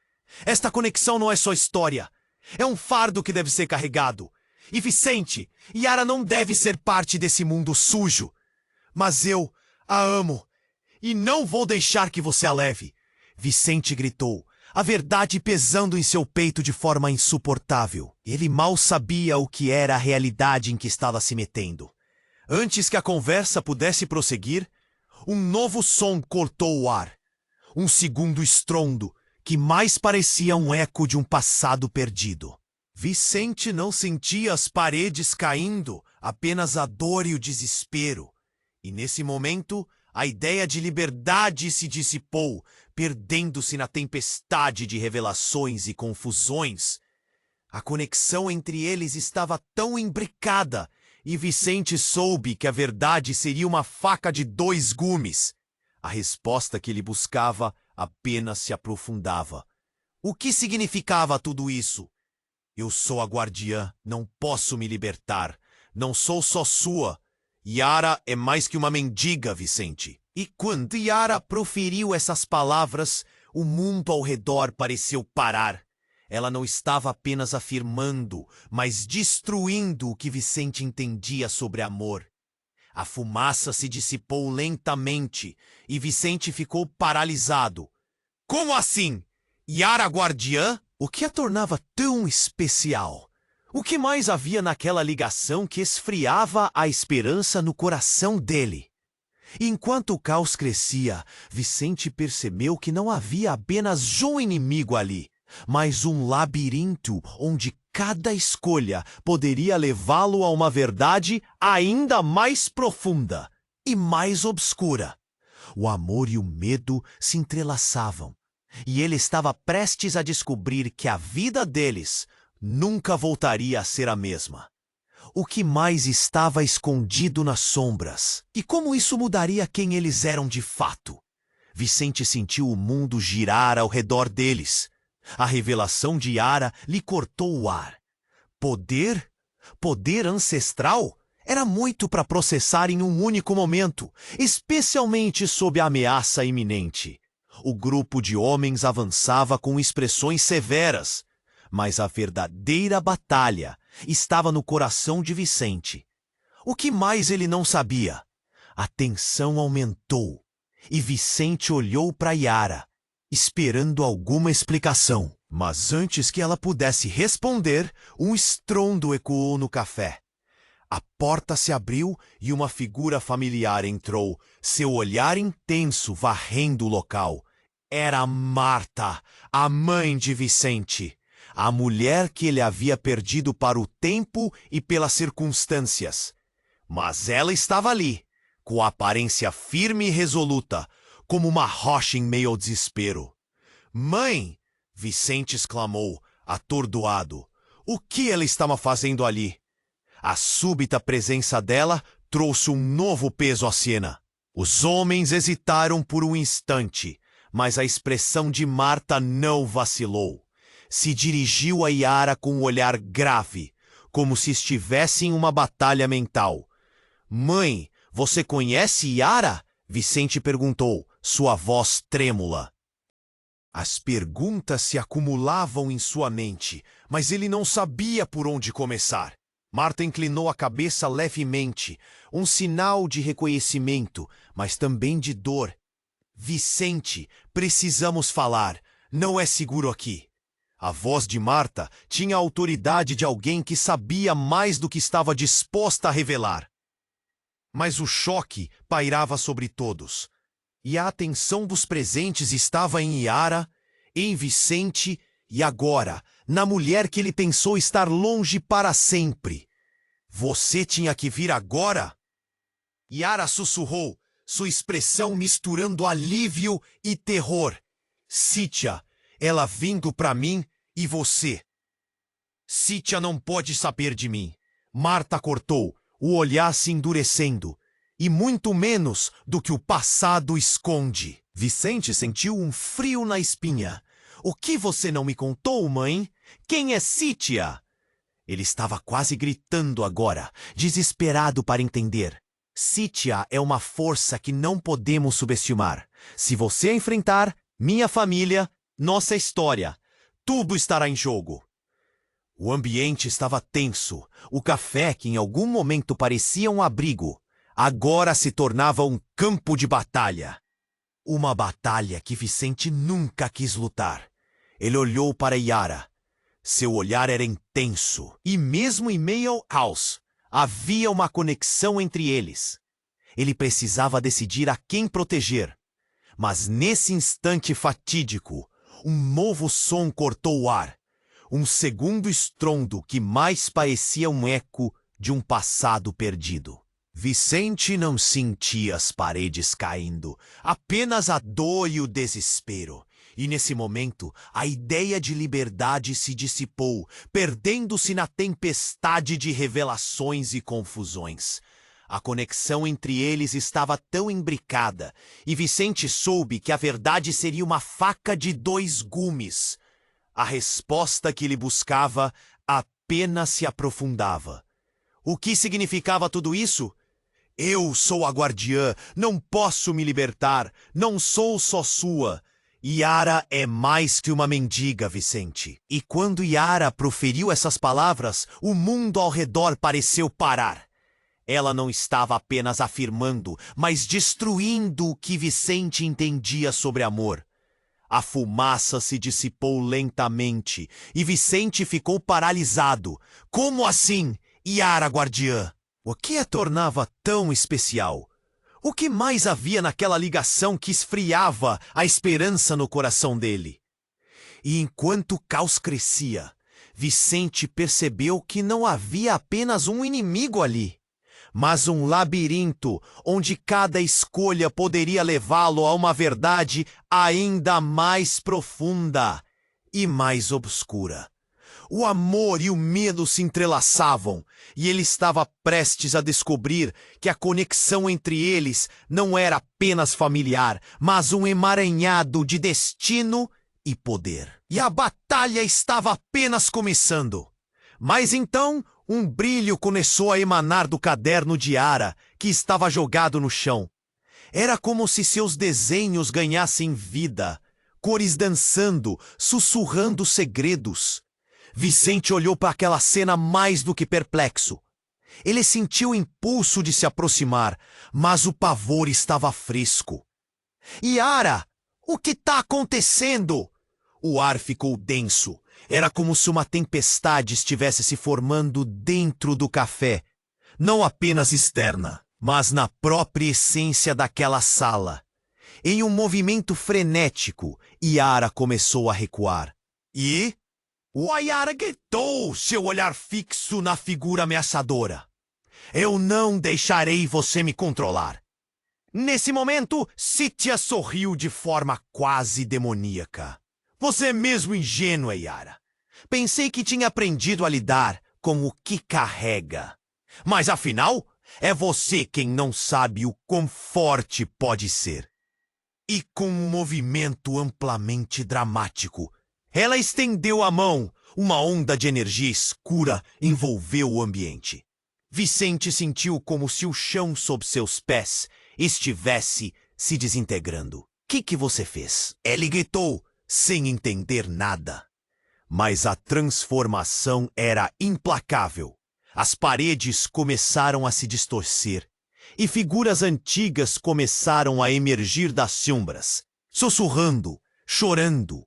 S1: Esta conexão não é só história. É um fardo que deve ser carregado. E Vicente, Yara não deve ser parte desse mundo sujo. Mas eu a amo. E não vou deixar que você a leve. Vicente gritou, a verdade pesando em seu peito de forma insuportável. Ele mal sabia o que era a realidade em que estava se metendo. Antes que a conversa pudesse prosseguir, um novo som cortou o ar. Um segundo estrondo, que mais parecia um eco de um passado perdido. Vicente não sentia as paredes caindo, apenas a dor e o desespero. E nesse momento, a ideia de liberdade se dissipou, perdendo-se na tempestade de revelações e confusões. A conexão entre eles estava tão imbricada, e Vicente soube que a verdade seria uma faca de 2 gumes. A resposta que ele buscava apenas se aprofundava. O que significava tudo isso? Eu sou a guardiã, não posso me libertar. Não sou só sua. Yara é mais que uma mendiga, Vicente. E quando Yara proferiu essas palavras, o mundo ao redor pareceu parar. Ela não estava apenas afirmando, mas destruindo o que Vicente entendia sobre amor. A fumaça se dissipou lentamente e Vicente ficou paralisado. Como assim? Yara guardiã? O que a tornava tão especial? O que mais havia naquela ligação que esfriava a esperança no coração dele? Enquanto o caos crescia, Vicente percebeu que não havia apenas um inimigo ali, mas um labirinto onde cada escolha poderia levá-lo a uma verdade ainda mais profunda e mais obscura. O amor e o medo se entrelaçavam, e ele estava prestes a descobrir que a vida deles nunca voltaria a ser a mesma. O que mais estava escondido nas sombras? E como isso mudaria quem eles eram de fato? Vicente sentiu o mundo girar ao redor deles. A revelação de Yara lhe cortou o ar. Poder? Poder ancestral? Era muito para processar em um único momento, especialmente sob a ameaça iminente. O grupo de homens avançava com expressões severas, mas a verdadeira batalha estava no coração de Vicente. O que mais ele não sabia? A tensão aumentou, e Vicente olhou para Yara, esperando alguma explicação. Mas antes que ela pudesse responder, um estrondo ecoou no café. A porta se abriu e uma figura familiar entrou, seu olhar intenso varrendo o local. Era Marta, a mãe de Vicente, a mulher que ele havia perdido para o tempo e pelas circunstâncias. Mas ela estava ali, com aparência firme e resoluta, como uma rocha em meio ao desespero. Mãe! Vicente exclamou, atordoado. O que ela estava fazendo ali? A súbita presença dela trouxe um novo peso à cena. Os homens hesitaram por um instante, mas a expressão de Marta não vacilou. Se dirigiu a Yara com um olhar grave, como se estivesse em uma batalha mental. Mãe, você conhece Yara? Vicente perguntou, sua voz trêmula. As perguntas se acumulavam em sua mente, mas ele não sabia por onde começar. Marta inclinou a cabeça levemente, um sinal de reconhecimento, mas também de dor. Vicente, precisamos falar. Não é seguro aqui. A voz de Marta tinha a autoridade de alguém que sabia mais do que estava disposta a revelar. Mas o choque pairava sobre todos. E a atenção dos presentes estava em Yara, em Vicente e agora, na mulher que ele pensou estar longe para sempre. Você tinha que vir agora? Yara sussurrou, sua expressão misturando alívio e terror. Cíntia, ela vindo para mim e você. Cíntia não pode saber de mim. Marta cortou, o olhar se endurecendo. E muito menos do que o passado esconde. Vicente sentiu um frio na espinha. O que você não me contou, mãe? Quem é Cíntia? Ele estava quase gritando agora, desesperado para entender. Cíntia é uma força que não podemos subestimar. Se você a enfrentar, minha família, nossa história, tudo estará em jogo. O ambiente estava tenso. O café, que em algum momento parecia um abrigo, agora se tornava um campo de batalha. Uma batalha que Vicente nunca quis lutar. Ele olhou para Yara. Seu olhar era intenso, e mesmo em meio ao caos, havia uma conexão entre eles. Ele precisava decidir a quem proteger. Mas nesse instante fatídico, um novo som cortou o ar. Um segundo estrondo que mais parecia um eco de um passado perdido. Vicente não sentia as paredes caindo, apenas a dor e o desespero. E nesse momento, a ideia de liberdade se dissipou, perdendo-se na tempestade de revelações e confusões. A conexão entre eles estava tão imbricada, e Vicente soube que a verdade seria uma faca de dois gumes. A resposta que ele buscava apenas se aprofundava. O que significava tudo isso? Eu sou a guardiã, não posso me libertar, não sou só sua. Yara é mais que uma mendiga, Vicente. E quando Yara proferiu essas palavras, o mundo ao redor pareceu parar. Ela não estava apenas afirmando, mas destruindo o que Vicente entendia sobre amor. A fumaça se dissipou lentamente e Vicente ficou paralisado. Como assim, Yara guardiã? O que a tornava tão especial? O que mais havia naquela ligação que esfriava a esperança no coração dele? E enquanto o caos crescia, Vicente percebeu que não havia apenas um inimigo ali, mas um labirinto onde cada escolha poderia levá-lo a uma verdade ainda mais profunda e mais obscura. O amor e o medo se entrelaçavam, e ele estava prestes a descobrir que a conexão entre eles não era apenas familiar, mas um emaranhado de destino e poder. E a batalha estava apenas começando. Mas então, um brilho começou a emanar do caderno de Yara, que estava jogado no chão. Era como se seus desenhos ganhassem vida, cores dançando, sussurrando segredos. Vicente olhou para aquela cena mais do que perplexo. Ele sentiu o impulso de se aproximar, mas o pavor estava fresco. Yara, o que está acontecendo? O ar ficou denso. Era como se uma tempestade estivesse se formando dentro do café, não apenas externa, mas na própria essência daquela sala. Em um movimento frenético, Yara começou a recuar. E o Yara gritou, seu olhar fixo na figura ameaçadora. Eu não deixarei você me controlar. Nesse momento, Cítia sorriu de forma quase demoníaca. Você é mesmo ingênua, Yara. Pensei que tinha aprendido a lidar com o que carrega. Mas afinal, é você quem não sabe o quão forte pode ser. E com um movimento amplamente dramático, ela estendeu a mão. Uma onda de energia escura envolveu o ambiente. Vicente sentiu como se o chão sob seus pés estivesse se desintegrando. Que você fez? Ele gritou, sem entender nada. Mas a transformação era implacável. As paredes começaram a se distorcer e figuras antigas começaram a emergir das sombras, sussurrando, chorando.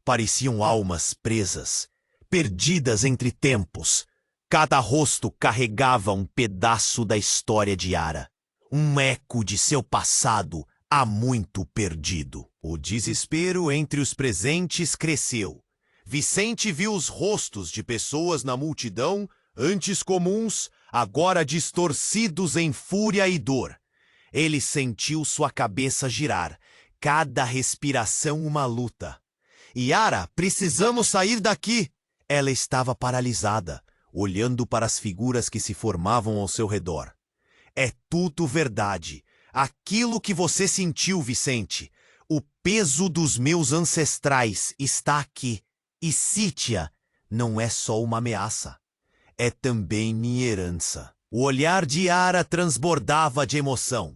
S1: Pareciam almas presas, perdidas entre tempos. Cada rosto carregava um pedaço da história de Yara, um eco de seu passado há muito perdido. O desespero entre os presentes cresceu. Vicente viu os rostos de pessoas na multidão, antes comuns, agora distorcidos em fúria e dor. Ele sentiu sua cabeça girar, cada respiração uma luta. Yara, precisamos sair daqui! Ela estava paralisada, olhando para as figuras que se formavam ao seu redor. É tudo verdade. Aquilo que você sentiu, Vicente. O peso dos meus ancestrais está aqui. E Cítia não é só uma ameaça. É também minha herança. O olhar de Yara transbordava de emoção.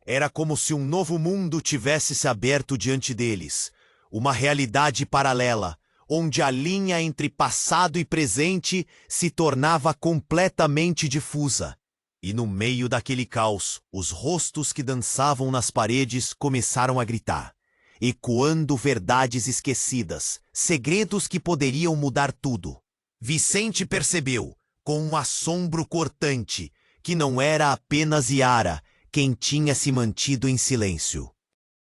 S1: Era como se um novo mundo tivesse se aberto diante deles. Uma realidade paralela, onde a linha entre passado e presente se tornava completamente difusa. E no meio daquele caos, os rostos que dançavam nas paredes começaram a gritar, ecoando verdades esquecidas, segredos que poderiam mudar tudo. Vicente percebeu, com um assombro cortante, que não era apenas Yara quem tinha se mantido em silêncio.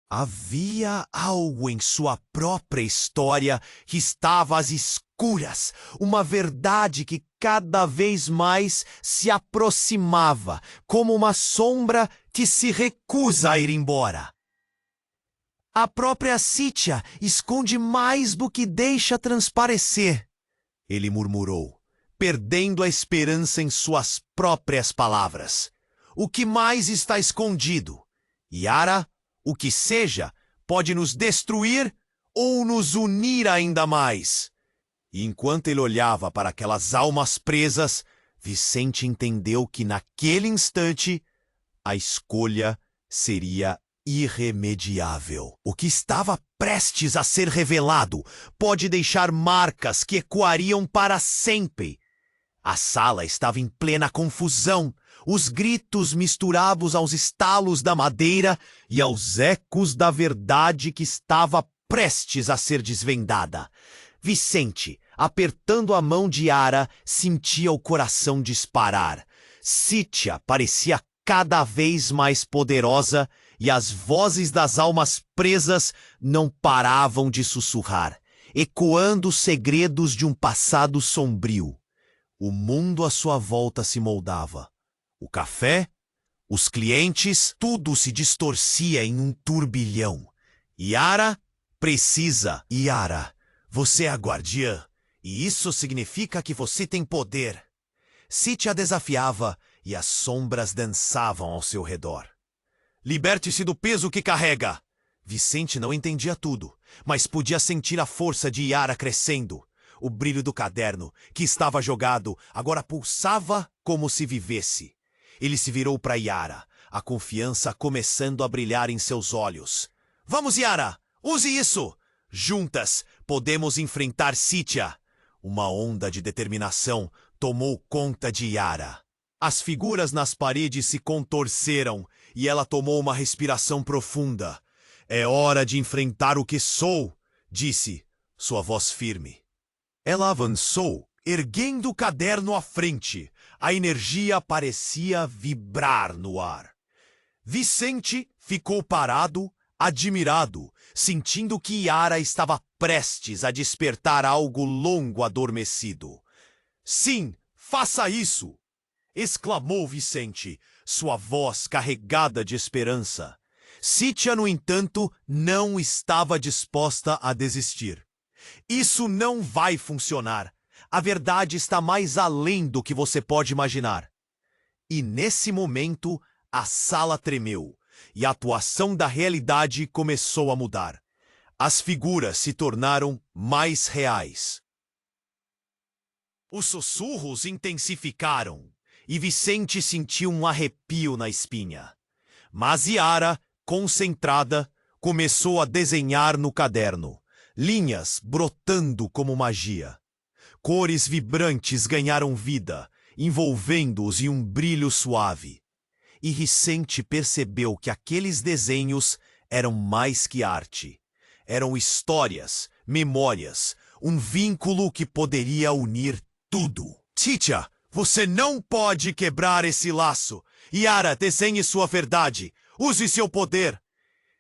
S1: Havia algo em sua própria história que estava às escuras, uma verdade que cada vez mais se aproximava, como uma sombra que se recusa a ir embora. A própria Cítia esconde mais do que deixa transparecer, ele murmurou, perdendo a esperança em suas próprias palavras. O que mais está escondido? Yara, o que seja, pode nos destruir ou nos unir ainda mais. E enquanto ele olhava para aquelas almas presas, Vicente entendeu que naquele instante a escolha seria irremediável. O que estava prestes a ser revelado pode deixar marcas que ecoariam para sempre. A sala estava em plena confusão. Os gritos misturados aos estalos da madeira e aos ecos da verdade que estava prestes a ser desvendada. Vicente, apertando a mão de Yara, sentia o coração disparar. Cítia parecia cada vez mais poderosa e as vozes das almas presas não paravam de sussurrar, ecoando os segredos de um passado sombrio. O mundo à sua volta se moldava. O café, os clientes, tudo se distorcia em um turbilhão. Yara precisa. Yara, você é a guardiã, e isso significa que você tem poder. Cítia desafiava e as sombras dançavam ao seu redor. Liberte-se do peso que carrega. Vicente não entendia tudo, mas podia sentir a força de Yara crescendo. O brilho do caderno, que estava jogado, agora pulsava como se vivesse. Ele se virou para Yara, a confiança começando a brilhar em seus olhos. Vamos, Yara! Use isso! Juntas, podemos enfrentar Cítia. Uma onda de determinação tomou conta de Yara. As figuras nas paredes se contorceram e ela tomou uma respiração profunda. É hora de enfrentar o que sou, disse, sua voz firme. Ela avançou, erguendo o caderno à frente. A energia parecia vibrar no ar. Vicente ficou parado, admirado, sentindo que Yara estava prestes a despertar algo longo adormecido. Sim, faça isso! Exclamou Vicente, sua voz carregada de esperança. Cíntia, no entanto, não estava disposta a desistir. Isso não vai funcionar. A verdade está mais além do que você pode imaginar. E nesse momento, a sala tremeu, e a atuação da realidade começou a mudar. As figuras se tornaram mais reais. Os sussurros intensificaram, e Vicente sentiu um arrepio na espinha. Mas Yara, concentrada, começou a desenhar no caderno, linhas brotando como magia. Cores vibrantes ganharam vida, envolvendo-os em um brilho suave. E Vicente percebeu que aqueles desenhos eram mais que arte. Eram histórias, memórias, um vínculo que poderia unir tudo. Cíntia, você não pode quebrar esse laço. Yara, desenhe sua verdade. Use seu poder.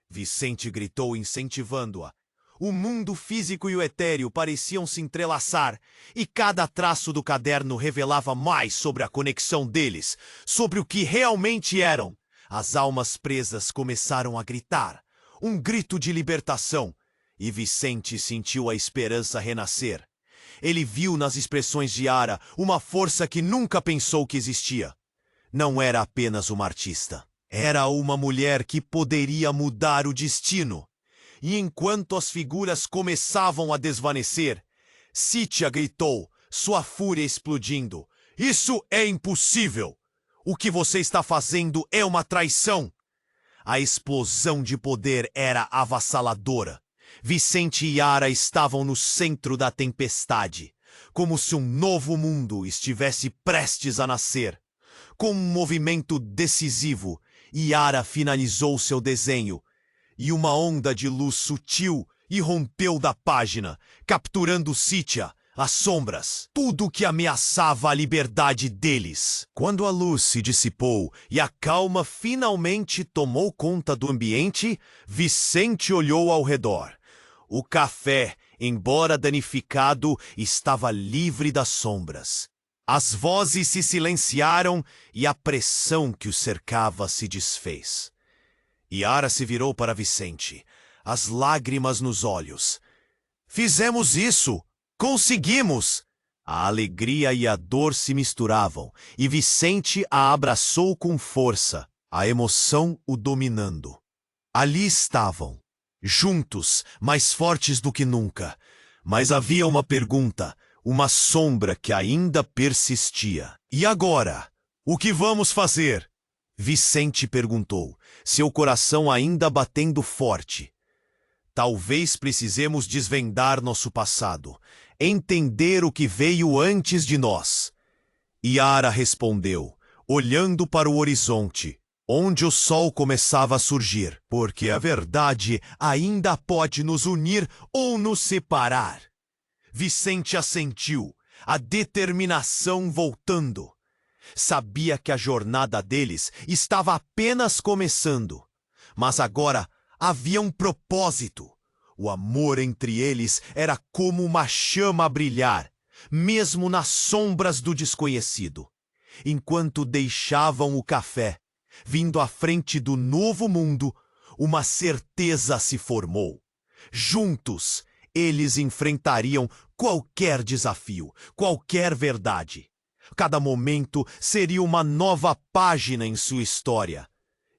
S1: Vicente gritou, incentivando-a. O mundo físico e o etéreo pareciam se entrelaçar, e cada traço do caderno revelava mais sobre a conexão deles, sobre o que realmente eram. As almas presas começaram a gritar, um grito de libertação, e Vicente sentiu a esperança renascer. Ele viu nas expressões de Yara uma força que nunca pensou que existia. Não era apenas uma artista. Era uma mulher que poderia mudar o destino. E enquanto as figuras começavam a desvanecer, Cíntia gritou, sua fúria explodindo. Isso é impossível! O que você está fazendo é uma traição! A explosão de poder era avassaladora. Vicente e Yara estavam no centro da tempestade, como se um novo mundo estivesse prestes a nascer. Com um movimento decisivo, Yara finalizou seu desenho, e uma onda de luz sutil irrompeu da página, capturando Cíntia, as sombras, tudo que ameaçava a liberdade deles. Quando a luz se dissipou e a calma finalmente tomou conta do ambiente, Vicente olhou ao redor. O café, embora danificado, estava livre das sombras. As vozes se silenciaram e a pressão que o cercava se desfez. Yara se virou para Vicente, as lágrimas nos olhos. Fizemos isso! Conseguimos! A alegria e a dor se misturavam, e Vicente a abraçou com força, a emoção o dominando. Ali estavam, juntos, mais fortes do que nunca. Mas havia uma pergunta, uma sombra que ainda persistia. E agora? O que vamos fazer? Vicente perguntou, seu coração ainda batendo forte. Talvez precisemos desvendar nosso passado, entender o que veio antes de nós. Yara respondeu, olhando para o horizonte, onde o sol começava a surgir, porque a verdade ainda pode nos unir ou nos separar. Vicente assentiu, a determinação voltando. Sabia que a jornada deles estava apenas começando, mas agora havia um propósito. O amor entre eles era como uma chama a brilhar, mesmo nas sombras do desconhecido. Enquanto deixavam o café, vindo à frente do novo mundo, uma certeza se formou. Juntos, eles enfrentariam qualquer desafio, qualquer verdade. Cada momento seria uma nova página em sua história.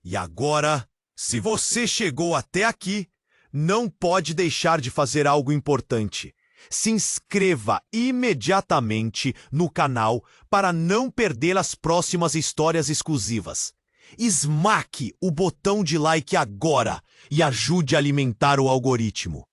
S1: E agora, se você chegou até aqui, não pode deixar de fazer algo importante. Se inscreva imediatamente no canal para não perder as próximas histórias exclusivas. Esmaque o botão de like agora e ajude a alimentar o algoritmo.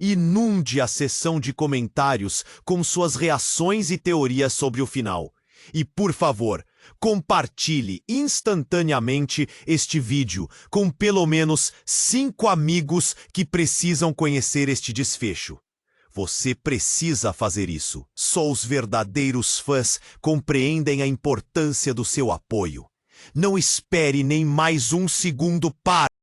S1: Inunde a seção de comentários com suas reações e teorias sobre o final. E, por favor, compartilhe instantaneamente este vídeo com pelo menos 5 amigos que precisam conhecer este desfecho. Você precisa fazer isso. Só os verdadeiros fãs compreendem a importância do seu apoio. Não espere nem mais um segundo para